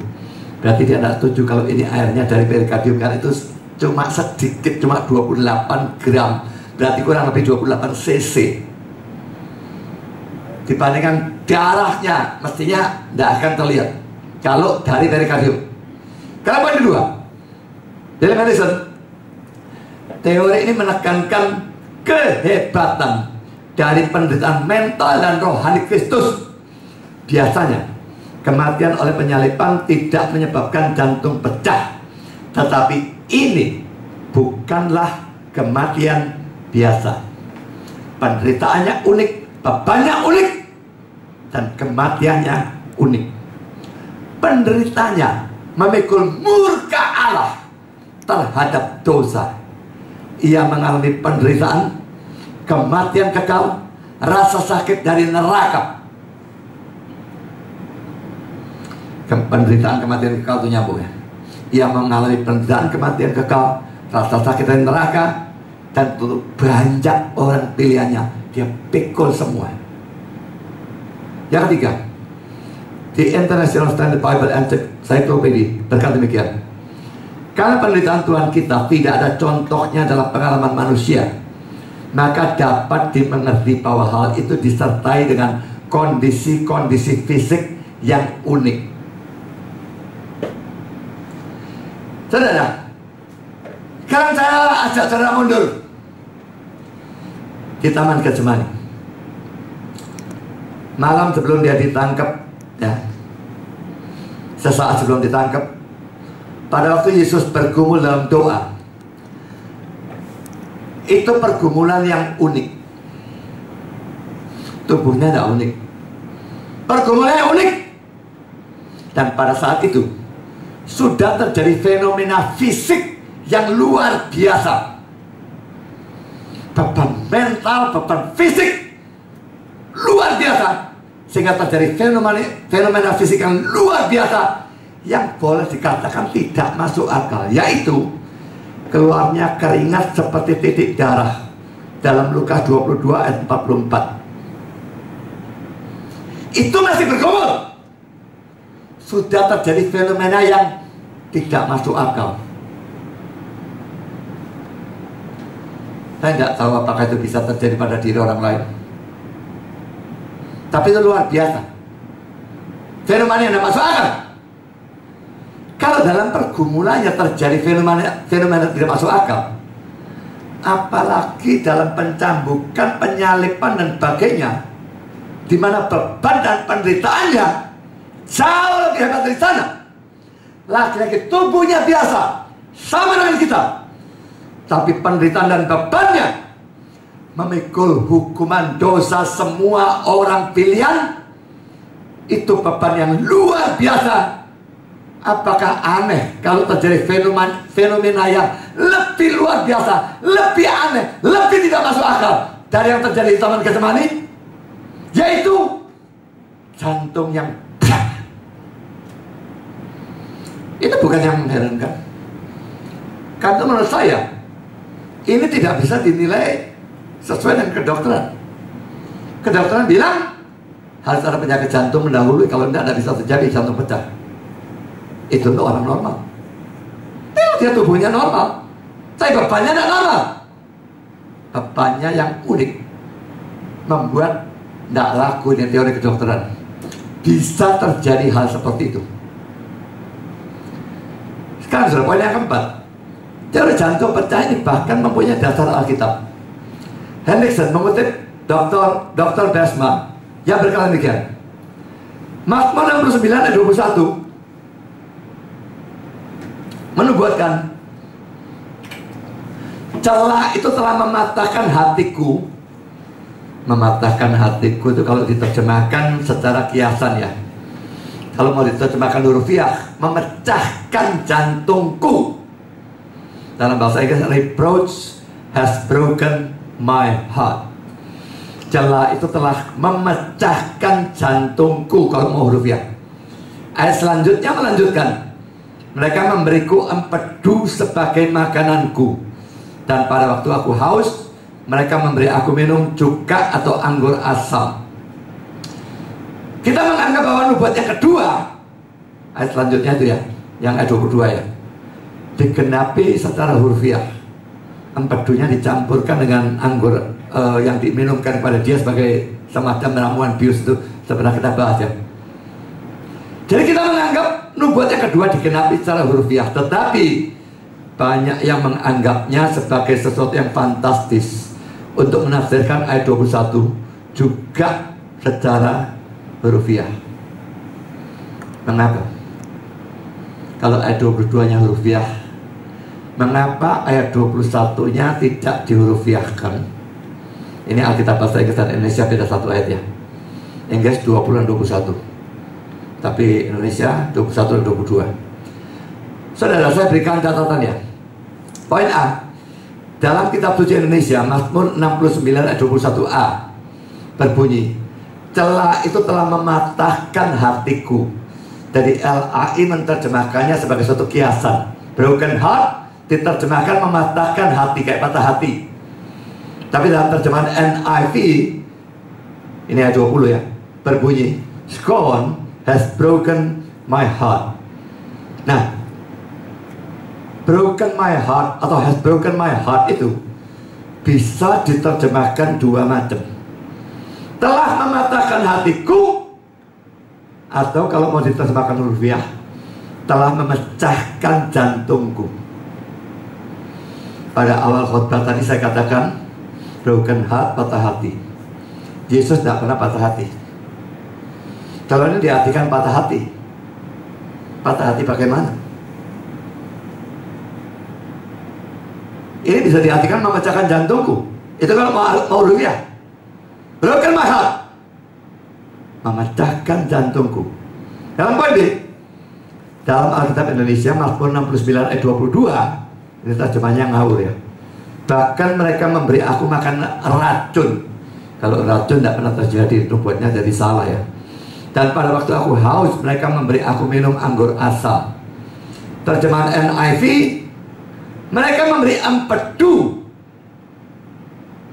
Berarti dia tidak setuju kalau ini airnya dari perikardium, karena itu cuma sedikit, cuma 28 gram, berarti kurang lebih 28 cc. Dibandingkan darahnya, mestinya tidak akan terlihat kalau dari perikardium. Karena poin kedua, Bill Madison, teori ini menekankan kehebatan dari penderitaan mental dan rohani Kristus. Biasanya kematian oleh penyaliban tidak menyebabkan jantung pecah, tetapi ini bukanlah kematian biasa. Penderitaannya unik, bebannya unik, dan kematiannya unik. Penderitanya memikul murka Allah terhadap dosa. Ia mengalami penderitaan, kematian kekal, rasa sakit dari neraka. Penderitaan kematian kekal itu nyambung ya. Ia mengalami penderitaan kematian kekal, rasa sakit dari neraka, dan tuh banyak orang pilihannya dia pikul semua. Yang ketiga, The International Standard Bible Encyclopedia berkata demikian: karena penderitaan Tuhan kita tidak ada contohnya dalam pengalaman manusia, maka dapat dimengerti bahwa hal itu disertai dengan kondisi-kondisi fisik yang unik. Saudara, sekarang saya ajak saudara mundur di Taman Getsemani. Malam sebelum dia ditangkap, ya, sesaat sebelum ditangkap, pada waktu Yesus bergumul dalam doa, itu pergumulan yang unik. Tubuhnya tidak unik, pergumulannya unik. Dan pada saat itu sudah terjadi fenomena fisik yang luar biasa. Beban mental, beban fisik luar biasa, sehingga terjadi fenomena fisik yang luar biasa yang boleh dikatakan tidak masuk akal, yaitu keluarnya keringat seperti titik darah dalam Lukas 22 ayat 44. Itu masih bergumul. Sudah terjadi fenomena yang tidak masuk akal. Saya tidak tahu apakah itu bisa terjadi pada diri orang lain, tapi itu luar biasa. Fenomena yang tidak masuk akal. Kalau dalam pergumulannya terjadi fenomena tidak masuk akal, apalagi dalam pencambukan, penyalipan dan sebagainya, di mana beban dan penderitaannya jauh lebih hebat dari sana. Laki-laki tubuhnya biasa, sama dengan kita, tapi penderitaan dan bebannya memikul hukuman dosa semua orang pilihan. Itu beban yang luar biasa. Apakah aneh kalau terjadi fenomena yang lebih luar biasa, lebih aneh, lebih tidak masuk akal dari yang terjadi di Taman Getsemani, yaitu jantung yang itu bukan yang mengherankan. Karena menurut saya ini tidak bisa dinilai sesuai dengan kedokteran. Kedokteran bilang harus ada penyakit jantung mendahului, kalau tidak bisa terjadi jantung pecah. Itu untuk orang normal. Dia tubuhnya normal, tapi bebannya tidak normal. Bebannya yang unik membuat tidak laku di teori kedokteran. Bisa terjadi hal seperti itu. Sekarang sudah poin yang keempat. Teori jantung pecah ini bahkan mempunyai dasar Alkitab. Hendrickson mengutip Dr. Besma yang berkata demikian: Mazmur 69 ayat 21 menubuatkan, celah itu telah mematahkan hatiku. Mematahkan hatiku itu kalau diterjemahkan secara kiasan ya. Kalau mau diterjemahkan hurufiah, memecahkan jantungku. Dalam bahasa Inggris, reproach has broken my heart. Celah itu telah memecahkan jantungku kalau mau hurufiah. Ayat selanjutnya melanjutkan, mereka memberiku empedu sebagai makananku, dan pada waktu aku haus, mereka memberi aku minum cuka atau anggur asam. Kita menganggap bahwa nubuat yang kedua, ayat selanjutnya itu ya, yang ayat 22 ya, digenapi secara hurufiah. Empedunya dicampurkan dengan anggur yang diminumkan kepada dia sebagai semacam ramuan bius, itu sebenarnya kita bahas ya. Jadi kita menganggap nubuat yang kedua digenapi secara hurufiah, tetapi banyak yang menganggapnya sebagai sesuatu yang fantastis untuk menafsirkan ayat 21 juga secara hurufiah. Mengapa? Kalau ayat 22-nya hurufiah, mengapa ayat 21-nya tidak dihurufiahkan? Ini Alkitab Bahasa Inggris dan Indonesia beda satu ayat ya. Inggris 20 dan 21, tapi Indonesia 21 dan 22. Saudara, saya berikan catatan ya. Poin A, dalam kitab suci Indonesia Mazmur 69 ayat 21a berbunyi, celah itu telah mematahkan hatiku. Dari LAI menerjemahkannya sebagai suatu kiasan. Broken heart diterjemahkan mematahkan hati, kayak patah hati. Tapi dalam terjemahan NIV, ini ayat 20 ya, berbunyi, scorn has broken my heart. Nah, broken my heart atau has broken my heart itu bisa diterjemahkan dua macam. Telah mematahkan hatiku, atau kalau mau diterjemahkan hurufiah, telah memecahkan jantungku. Pada awal khotbah tadi saya katakan broken heart, patah hati. Yesus tidak pernah patah hati. Kalau ini diartikan patah hati, patah hati bagaimana? Ini bisa diartikan memecahkan jantungku. Itu kalau mau rupiah. Broken my heart, memecahkan jantungku. Dalam poin B, dalam Alkitab Indonesia Mazmur 69 ayat 22, ini terjemahnya ngawur ya. Bahkan mereka memberi aku makan racun. Kalau racun tidak pernah terjadi, nubuatnya jadi salah ya. Dan pada waktu aku haus, mereka memberi aku minum anggur asam. Terjemahan NIV, mereka memberi empedu.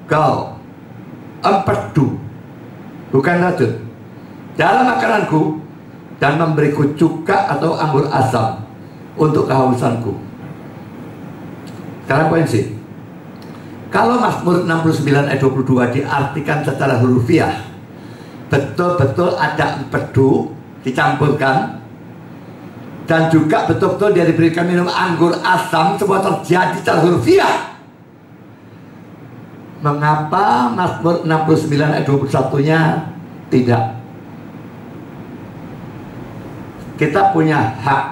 Kau empedu, bukan racun, dalam makananku, dan memberiku cuka atau anggur asam untuk kehausanku. Sekarang poin C. Kalau Mazmur 69 ayat 22 diartikan secara hurufiah, betul-betul ada empedu dicampurkan, dan juga betul-betul dia diberikan minum anggur asam, semua terjadi secara hurufiah. Mengapa Mazmur 69 ayat 21-nya tidak? Kita punya hak,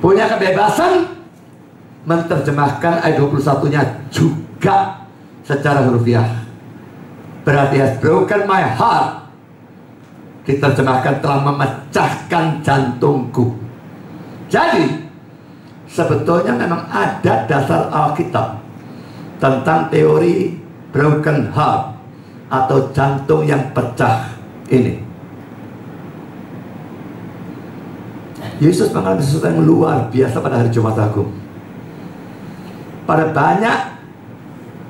punya kebebasan menerjemahkan ayat 21-nya juga secara hurufiah. Berarti has broken my heart diterjemahkan telah memecahkan jantungku. Jadi sebetulnya memang ada dasar Alkitab tentang teori broken heart atau jantung yang pecah ini. Yesus mengalami sesuatu yang luar biasa pada hari Jumat Agung. Pada banyak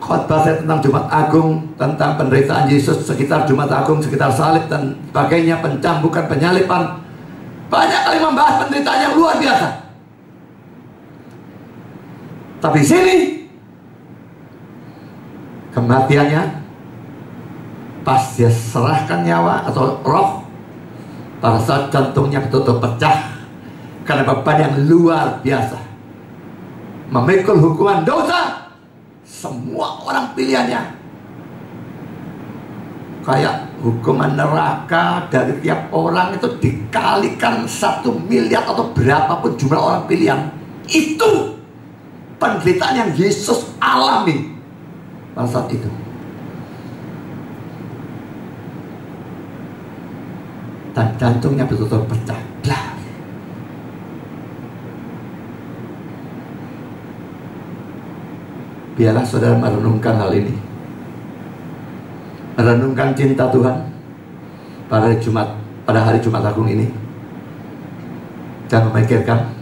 khotbah saya tentang Jumat Agung, tentang penderitaan Yesus sekitar Jumat Agung, sekitar salib dan sebagainya, pencambukan, penyaliban, banyak kali membahas penderitaan yang luar biasa. Tapi sini kematiannya pas dia serahkan nyawa atau roh, pada saat jantungnya betul-betul pecah karena beban yang luar biasa, memikul hukuman dosa semua orang pilihannya, kayak hukuman neraka dari tiap orang itu dikalikan 1 miliar atau berapapun jumlah orang pilihan. Itu penderitaan yang Yesus alami pada saat itu. Dan jantungnya betul-betul pecah. Biarlah saudara merenungkan hal ini, merenungkan cinta Tuhan pada hari Jumat Agung ini, dan memikirkan,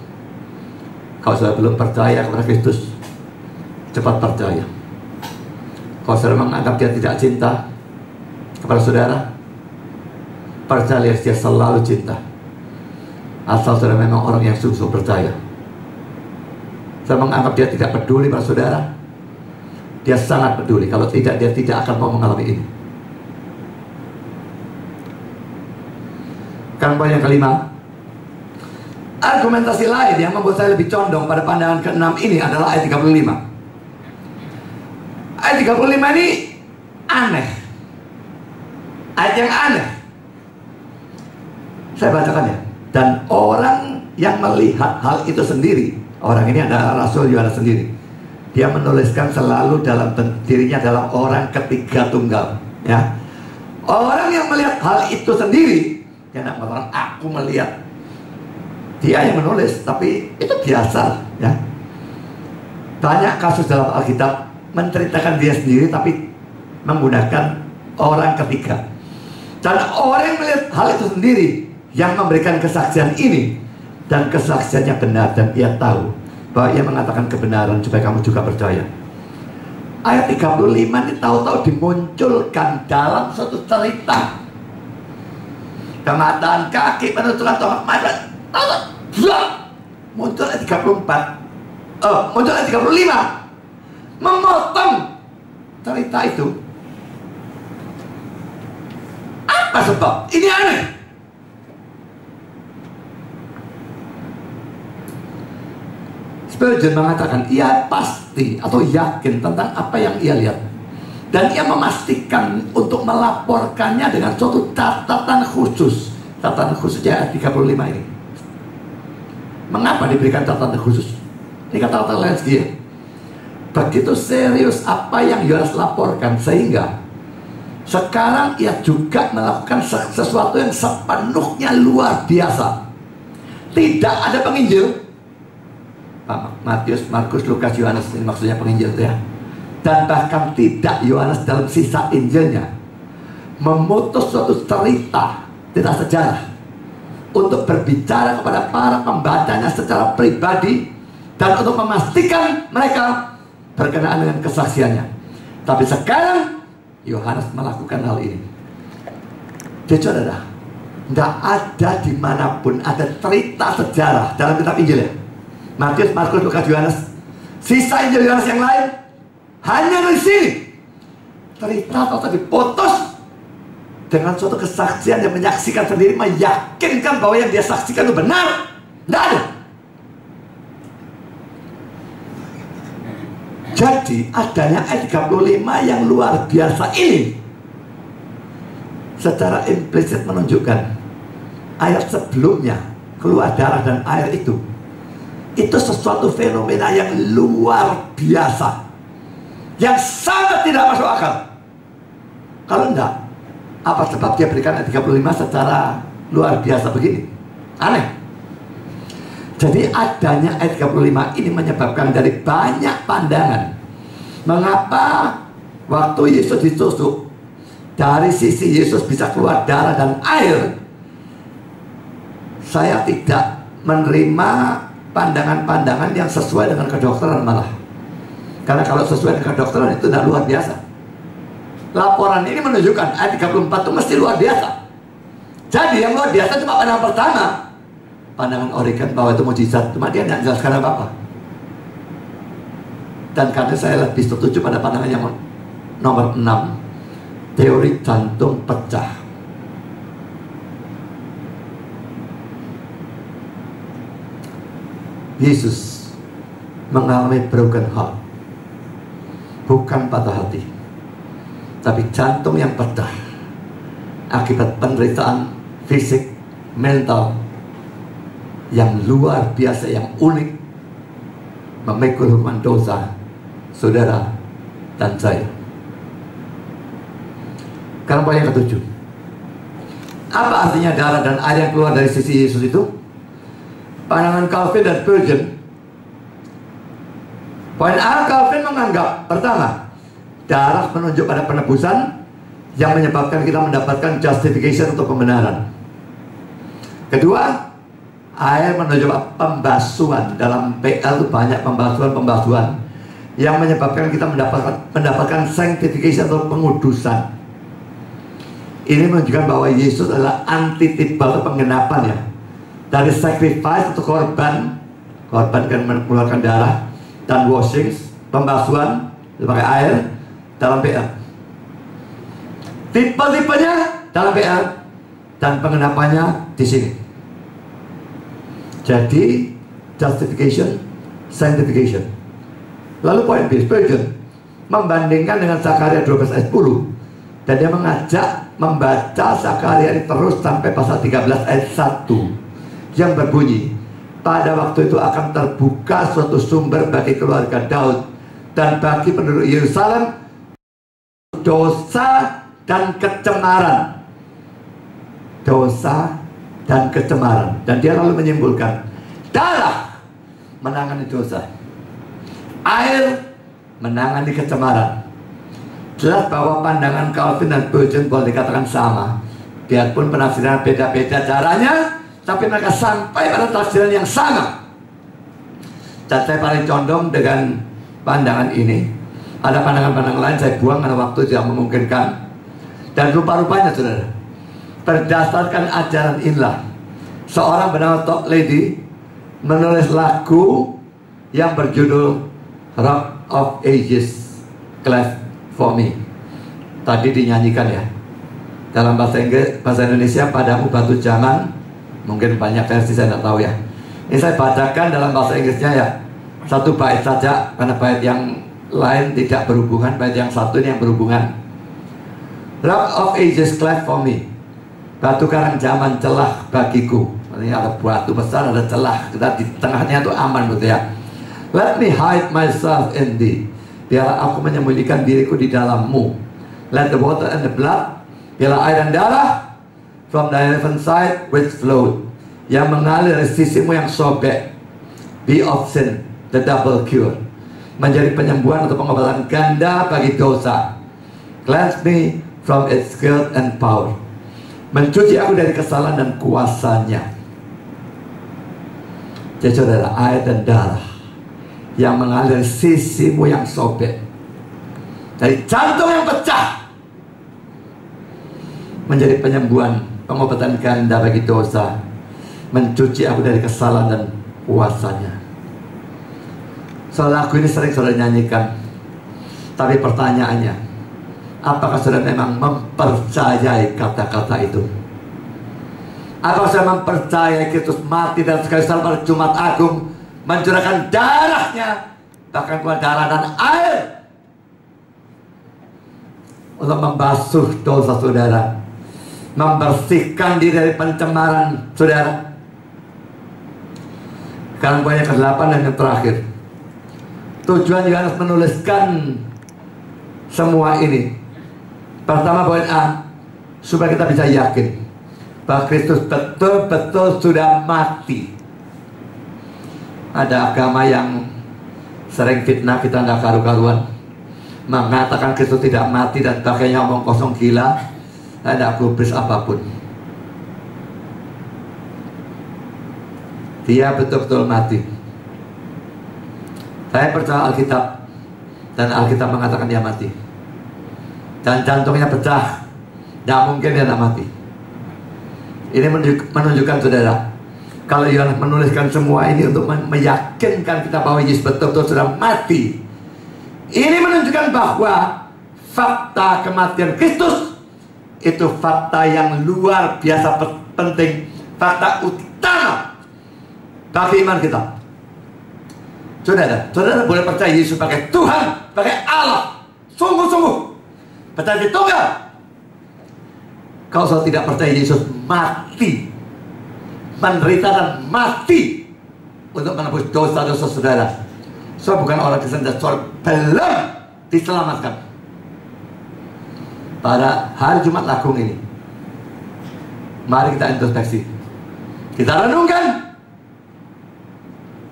kalau saudara belum percaya kepada Kristus, cepat percaya. Kalau saudara menganggap dia tidak cinta kepada saudara, percaya dia selalu cinta, asal saudara memang orang yang sungguh percaya. Saya menganggap dia tidak peduli pada saudara. Dia sangat peduli. Kalau tidak, dia tidak akan mau mengalami ini. Sekarang poin yang kelima. Argumentasi lain yang membuat saya lebih condong pada pandangan ke-6 ini adalah ayat 35. Ayat 35 ini aneh. Ayat yang aneh. Saya bacakan ya. Dan orang yang melihat hal itu sendiri, orang ini adalah Rasul Yohanes sendiri. Dia menuliskan selalu dalam dirinya dalam orang ketiga tunggal, ya. Orang yang melihat hal itu sendiri, dia tidak mengatakan aku melihat. Dia yang menulis, tapi itu biasa, ya. Banyak kasus dalam Alkitab menceritakan dia sendiri, tapi menggunakan orang ketiga. Dan orang yang melihat hal itu sendiri, yang memberikan kesaksian ini, dan kesaksiannya benar, dan ia tahu bahwa ia mengatakan kebenaran supaya kamu juga percaya. Ayat 35 ini tahu-tahu dimunculkan dalam suatu cerita. Kemataan kaki, penuturan tongkat mata, muncul ayat 34. Muncul ayat 35, memotong cerita itu. Apa sebab? Ini aneh. Spurgeon mengatakan ia pasti atau yakin tentang apa yang ia lihat, dan ia memastikan untuk melaporkannya dengan suatu catatan khusus. Catatan khususnya ayat 35 ini. Mengapa diberikan catatan khusus? Ini kata-kata Lenski. Begitu serius apa yang Yohanes laporkan, sehingga sekarang ia juga melakukan sesuatu yang sepenuhnya luar biasa. Tidak ada penginjil, Matius, Markus, Lukas, Yohanes, ini maksudnya penginjil itu ya. Dan bahkan tidak Yohanes dalam sisa Injilnya memutus suatu cerita sejarah untuk berbicara kepada para pembacanya secara pribadi dan untuk memastikan mereka berkenaan dengan kesaksiannya. Tapi sekarang Yohanes melakukan hal ini. Jadi saudara, tidak ada dimanapun ada cerita sejarah dalam kitab Injil ya. Matius, Markus, Lukas, Yohanes. Sisa Injil Yohanes yang lain hanya di sini. Cerita atau diputus dengan suatu kesaksian yang menyaksikan sendiri, meyakinkan bahwa yang dia saksikan itu benar. Tidak ada. Jadi adanya ayat 35 yang luar biasa ini secara implisit menunjukkan ayat sebelumnya, keluar darah dan air itu sesuatu fenomena yang luar biasa, yang sangat tidak masuk akal. Kalau enggak, apa sebab dia berikan ayat 35 secara luar biasa begini? Aneh. Jadi adanya ayat 35 ini menyebabkan dari banyak pandangan mengapa waktu Yesus ditusuk, dari sisi Yesus bisa keluar darah dan air. Saya tidak menerima pandangan-pandangan yang sesuai dengan kedokteran malah. Karena kalau sesuai dengan kedokteran itu tidak luar biasa. Laporan ini menunjukkan ayat 34 itu mesti luar biasa. Jadi yang luar biasa cuma pandangan pertama, pandangan Origen bahwa itu mujizat, cuma dia tidak jelaskan apa-apa. Dan karena saya lebih setuju pada pandangan yang nomor 6, teori jantung pecah. Yesus mengalami broken heart, bukan patah hati, tapi jantung yang pecah akibat penderitaan fisik, mental yang luar biasa, yang unik, memikul hukuman dosa saudara dan saya. Sekarang poin yang ke-7. Apa artinya darah dan air yang keluar dari sisi Yesus itu? Pandangan Calvin dan Spurgeon. Poin A, Calvin menganggap pertama, darah menunjuk pada penebusan yang menyebabkan kita mendapatkan justification untuk pembenaran. Kedua, air menunjuk pembasuhan. Dalam PL itu banyak pembasuhan yang menyebabkan kita mendapatkan sanctification atau pengudusan. Ini menunjukkan bahwa Yesus adalah antitipal atau penggenapan ya, dari sacrifice atau korban kan mengeluarkan darah, dan washing, pembasuhan pakai air dalam PR. Tipe-tipenya dalam PR dan pengenapannya di sini. Jadi justification, sanctification. Lalu poin B, Spurgeon membandingkan dengan Zakaria 12 ayat 10, dan dia mengajak membaca Zakaria ini terus sampai pasal 13 ayat 1 yang berbunyi, pada waktu itu akan terbuka suatu sumber bagi keluarga Daud dan bagi penduduk Yerusalem dosa dan kecemaran. Dosa dan kecemaran. Dan dia lalu menyimpulkan, darah menangani dosa, air menangani kecemaran. Jelas bahwa pandangan Calvin dan Spurgeon boleh dikatakan sama, biarpun penafsiran beda-beda caranya, tapi mereka sampai pada tafsiran yang sama. Dan saya paling condong dengan pandangan ini. Ada pandangan-pandangan lain saya buang karena waktu tidak memungkinkan. Dan rupa-rupanya saudara, berdasarkan ajaran inilah seorang bernama Todd Lady menulis lagu yang berjudul Rock of Ages, Cleft for Me. Tadi dinyanyikan ya dalam bahasa Inggris, bahasa Indonesia, padamu batu zaman. Mungkin banyak versi, saya tidak tahu ya. Ini saya bacakan dalam bahasa Inggrisnya ya, satu bait saja karena bait yang lain tidak berhubungan, bait yang satu ini yang berhubungan. Rock of Ages, cleft for me, batu karang zaman celah bagiku. Ini ada batu besar, ada celah, kita di tengahnya itu aman betul ya. Let me hide myself in thee, biarlah aku menyembunyikan diriku di dalammu. Let the water and the blood, biarlah air dan darah, from thy heaven side which flowed, yang mengalir dari sisimu yang sobek, be of sin, the double cure, menjadi penyembuhan atau pengobatan ganda bagi dosa. Cleanse me from its guilt and power, mencuci aku dari kesalahan dan kuasanya. Jadi saudara, air dan darah yang mengalir sisimu yang sobek, dari jantung yang pecah, menjadi penyembuhan, pengobatan ganda bagi dosa, mencuci aku dari kesalahan dan kuasanya. So, lagu ini sering saudara nyanyikan, tapi pertanyaannya, apakah saudara memang mempercayai kata-kata itu? Apakah saudara mempercayai Kristus mati dan sekali pada Jumat Agung, mencurahkan darahnya, bahkan keluar darah dan air, untuk membasuh dosa saudara, membersihkan diri dari pencemaran saudara? Sekarang poin yang ke-8 dan yang terakhir. Tujuan Yohanes menuliskan semua ini, pertama poin A, supaya kita bisa yakin bahwa Kristus betul-betul sudah mati. Ada agama yang sering fitnah kita tidak karu-karuan, mengatakan Kristus tidak mati dan pakainya omong kosong gila, tidak gubris apapun. Dia betul-betul mati. Saya percaya Alkitab, dan Alkitab mengatakan dia mati, dan jantungnya pecah. Tidak mungkin dia tidak mati. Ini menunjukkan saudara, kalau Yohanes menuliskan semua ini untuk meyakinkan kita bahwa Yesus betul-betul sudah mati, ini menunjukkan bahwa fakta kematian Kristus itu fakta yang luar biasa penting, fakta utama bagi iman kita. Saudara boleh percaya Yesus sebagai Tuhan, sebagai Allah, sungguh-sungguh percaya di Tunggal. Kalau saudara tidak percaya Yesus mati, menderita dan mati untuk menebus dosa-dosa saudara, saudara bukan orang Kristen, dan saudara belum diselamatkan. Pada hari Jumat Agung ini, mari kita introspeksi, kita renungkan.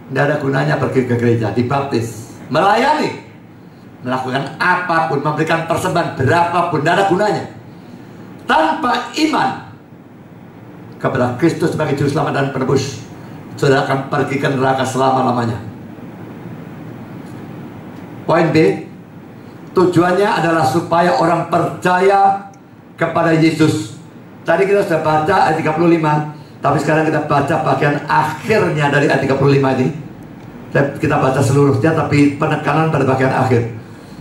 Tidak ada gunanya pergi ke gereja, dibaptis, melayani, melakukan apapun, memberikan persembahan berapapun, tidak ada gunanya tanpa iman kepada Kristus sebagai juru selamat dan penebus. Saudara akan pergi ke neraka selama-lamanya. Poin B, tujuannya adalah supaya orang percaya kepada Yesus. Tadi kita sudah baca ayat 35, tapi sekarang kita baca bagian akhirnya dari ayat 35 ini. Kita baca seluruhnya, tapi penekanan pada bagian akhir.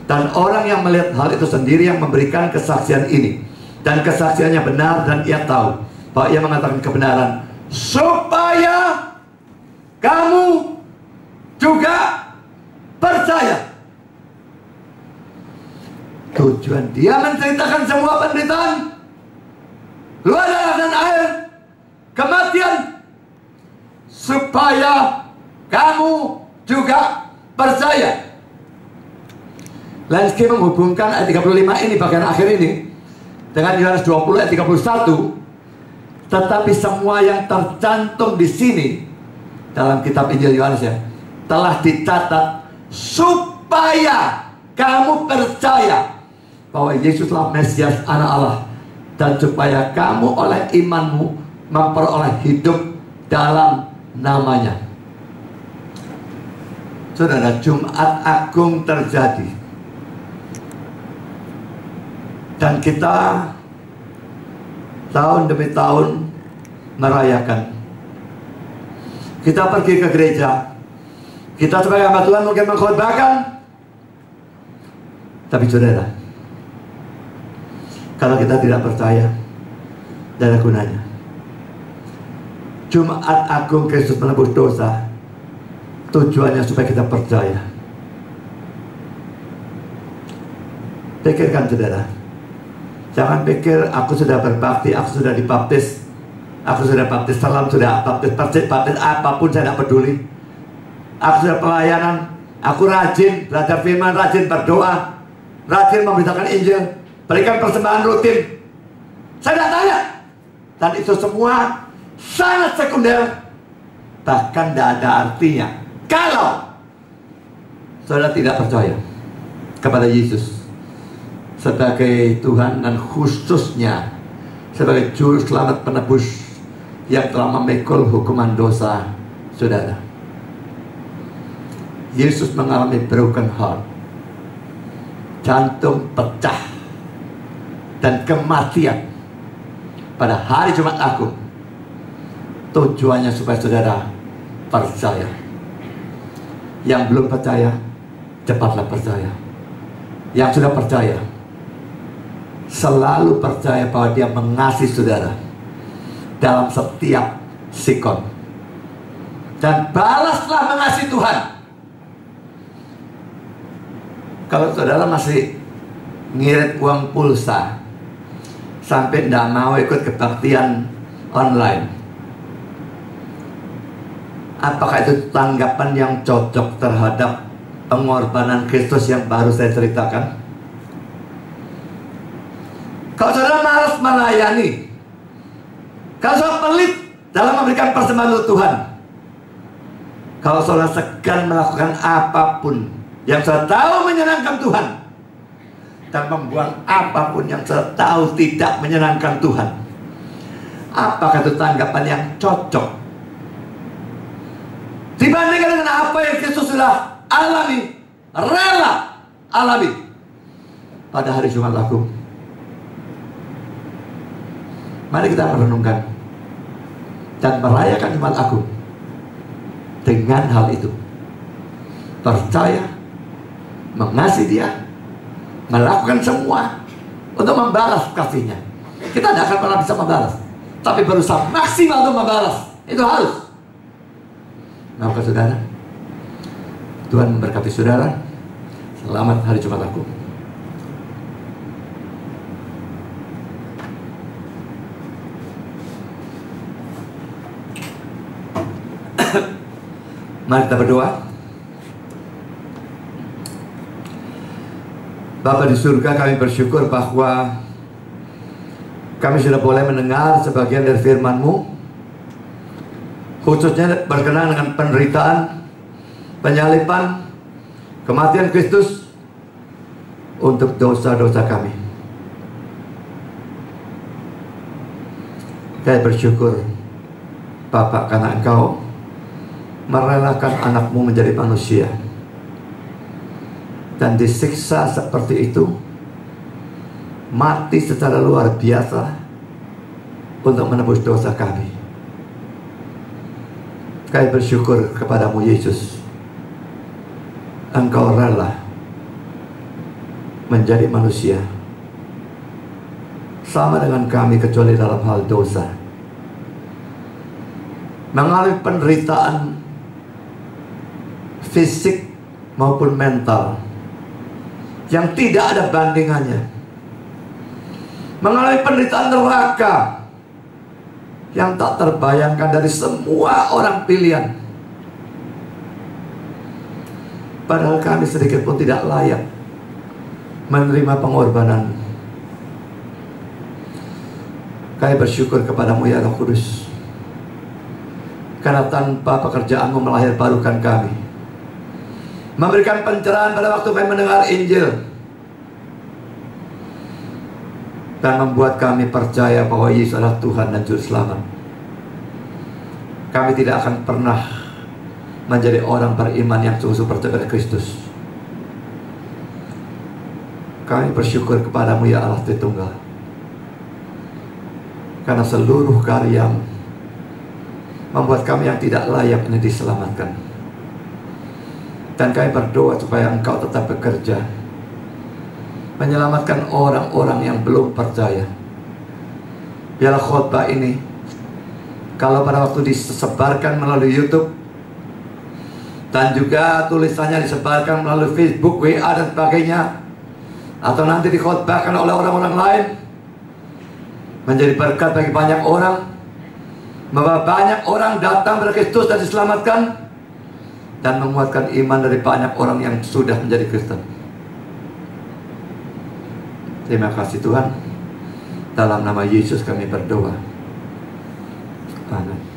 Dan orang yang melihat hal itu sendiri yang memberikan kesaksian ini, dan kesaksiannya benar, dan ia tahu bahwa ia mengatakan kebenaran, supaya kamu juga percaya. Tujuan dia menceritakan semua penderitaan, luar darah dan air, kematian, supaya kamu juga percaya. Lansky menghubungkan ayat 35 ini, bagian akhir ini, dengan Yohanes 20 ayat 31. Tetapi semua yang tercantum di sini dalam kitab Injil Yohanes ya, telah dicatat supaya kamu percaya bahwa Yesuslah Mesias, Anak Allah, dan supaya kamu oleh imanmu memperoleh hidup dalam namanya. Saudara, Jumat Agung terjadi, dan kita tahun demi tahun merayakan. Kita pergi ke gereja, kita sebagai hamba Tuhan mungkin mengkhotbahkan, tapi saudara, kalau kita tidak percaya, tidak ada gunanya. Jumat Agung Kristus menebus dosa, tujuannya supaya kita percaya. Pikirkan saudara, jangan pikir aku sudah berbakti, aku sudah dibaptis, aku sudah baptis salam, sudah baptis apapun saya tidak peduli. Aku sudah pelayanan, aku rajin belajar firman, rajin berdoa, rajin memberitakan Injil, berikan persembahan rutin. Saya tidak tanya. Dan itu semua sangat sekunder, bahkan tidak ada artinya kalau saudara tidak percaya kepada Yesus sebagai Tuhan, dan khususnya sebagai juru selamat penebus yang telah memikul hukuman dosa saudara. Yesus mengalami broken heart, jantung pecah, dan kematian pada hari Jumat Agung. Tujuannya supaya saudara percaya. Yang belum percaya, cepatlah percaya. Yang sudah percaya, selalu percaya bahwa Dia mengasihi saudara dalam setiap sikon, dan balaslah mengasihi Tuhan. Kalau saudara masih ngirit uang pulsa sampai tidak mau ikut kebaktian online, apakah itu tanggapan yang cocok terhadap pengorbanan Kristus yang baru saya ceritakan? Kalau saudara malas melayani, kalau saudara pelit dalam memberikan persembahan untuk Tuhan, kalau saudara segan melakukan apapun yang saudara tahu menyenangkan Tuhan, dan membuang apapun yang saudara tahu tidak menyenangkan Tuhan, apakah itu tanggapan yang cocok dibandingkan dengan apa yang Kristus sudah alami, rela alami pada hari Jumat Agung? Mari kita merenungkan dan merayakan Jumat Agung dengan hal itu. Percaya, mengasihi Dia, melakukan semua untuk membalas kasih-Nya. Kita tidak akan pernah bisa membalas, tapi berusaha maksimal untuk membalas. Itu harus. Maafkan saudara. Tuhan memberkati saudara. Selamat hari Jumat Agung. Mari kita berdoa. Bapa di surga, kami bersyukur bahwa kami sudah boleh mendengar sebagian dari firman-Mu, khususnya berkenaan dengan penderitaan, penyaliban, kematian Kristus untuk dosa-dosa kami. Kami bersyukur Bapa, karena Engkau merelakan anak-Mu menjadi manusia dan disiksa seperti itu, mati secara luar biasa untuk menebus dosa kami. Kami bersyukur kepadamu Yesus, Engkau rela menjadi manusia sama dengan kami, kecuali dalam hal dosa, mengalami penderitaan fisik maupun mental yang tidak ada bandingannya, mengalami penderitaan neraka yang tak terbayangkan dari semua orang pilihan. Padahal kami sedikit pun tidak layak menerima pengorbanan. Kami bersyukur kepadamu ya Roh Kudus, karena tanpa pekerjaanmu melahirbarukan kami, memberikan pencerahan pada waktu kami mendengar Injil, dan membuat kami percaya bahwa Yesus adalah Tuhan dan Juru Selamat. Kami tidak akan pernah menjadi orang beriman yang sungguh percaya pada Kristus. Kami bersyukur kepadamu ya Allah Tritunggal, karena seluruh karya-Mu membuat kami yang tidak layak ini diselamatkan. Dan kami berdoa supaya Engkau tetap bekerja menyelamatkan orang-orang yang belum percaya. Biarlah khotbah ini, kalau pada waktu disebarkan melalui YouTube dan juga tulisannya disebarkan melalui Facebook, WA dan sebagainya, atau nanti dikhotbahkan oleh orang-orang lain, menjadi berkat bagi banyak orang, bahwa banyak orang datang kepada Kristus dan diselamatkan, dan menguatkan iman dari banyak orang yang sudah menjadi Kristen. Terima kasih Tuhan. Dalam nama Yesus kami berdoa. Amin.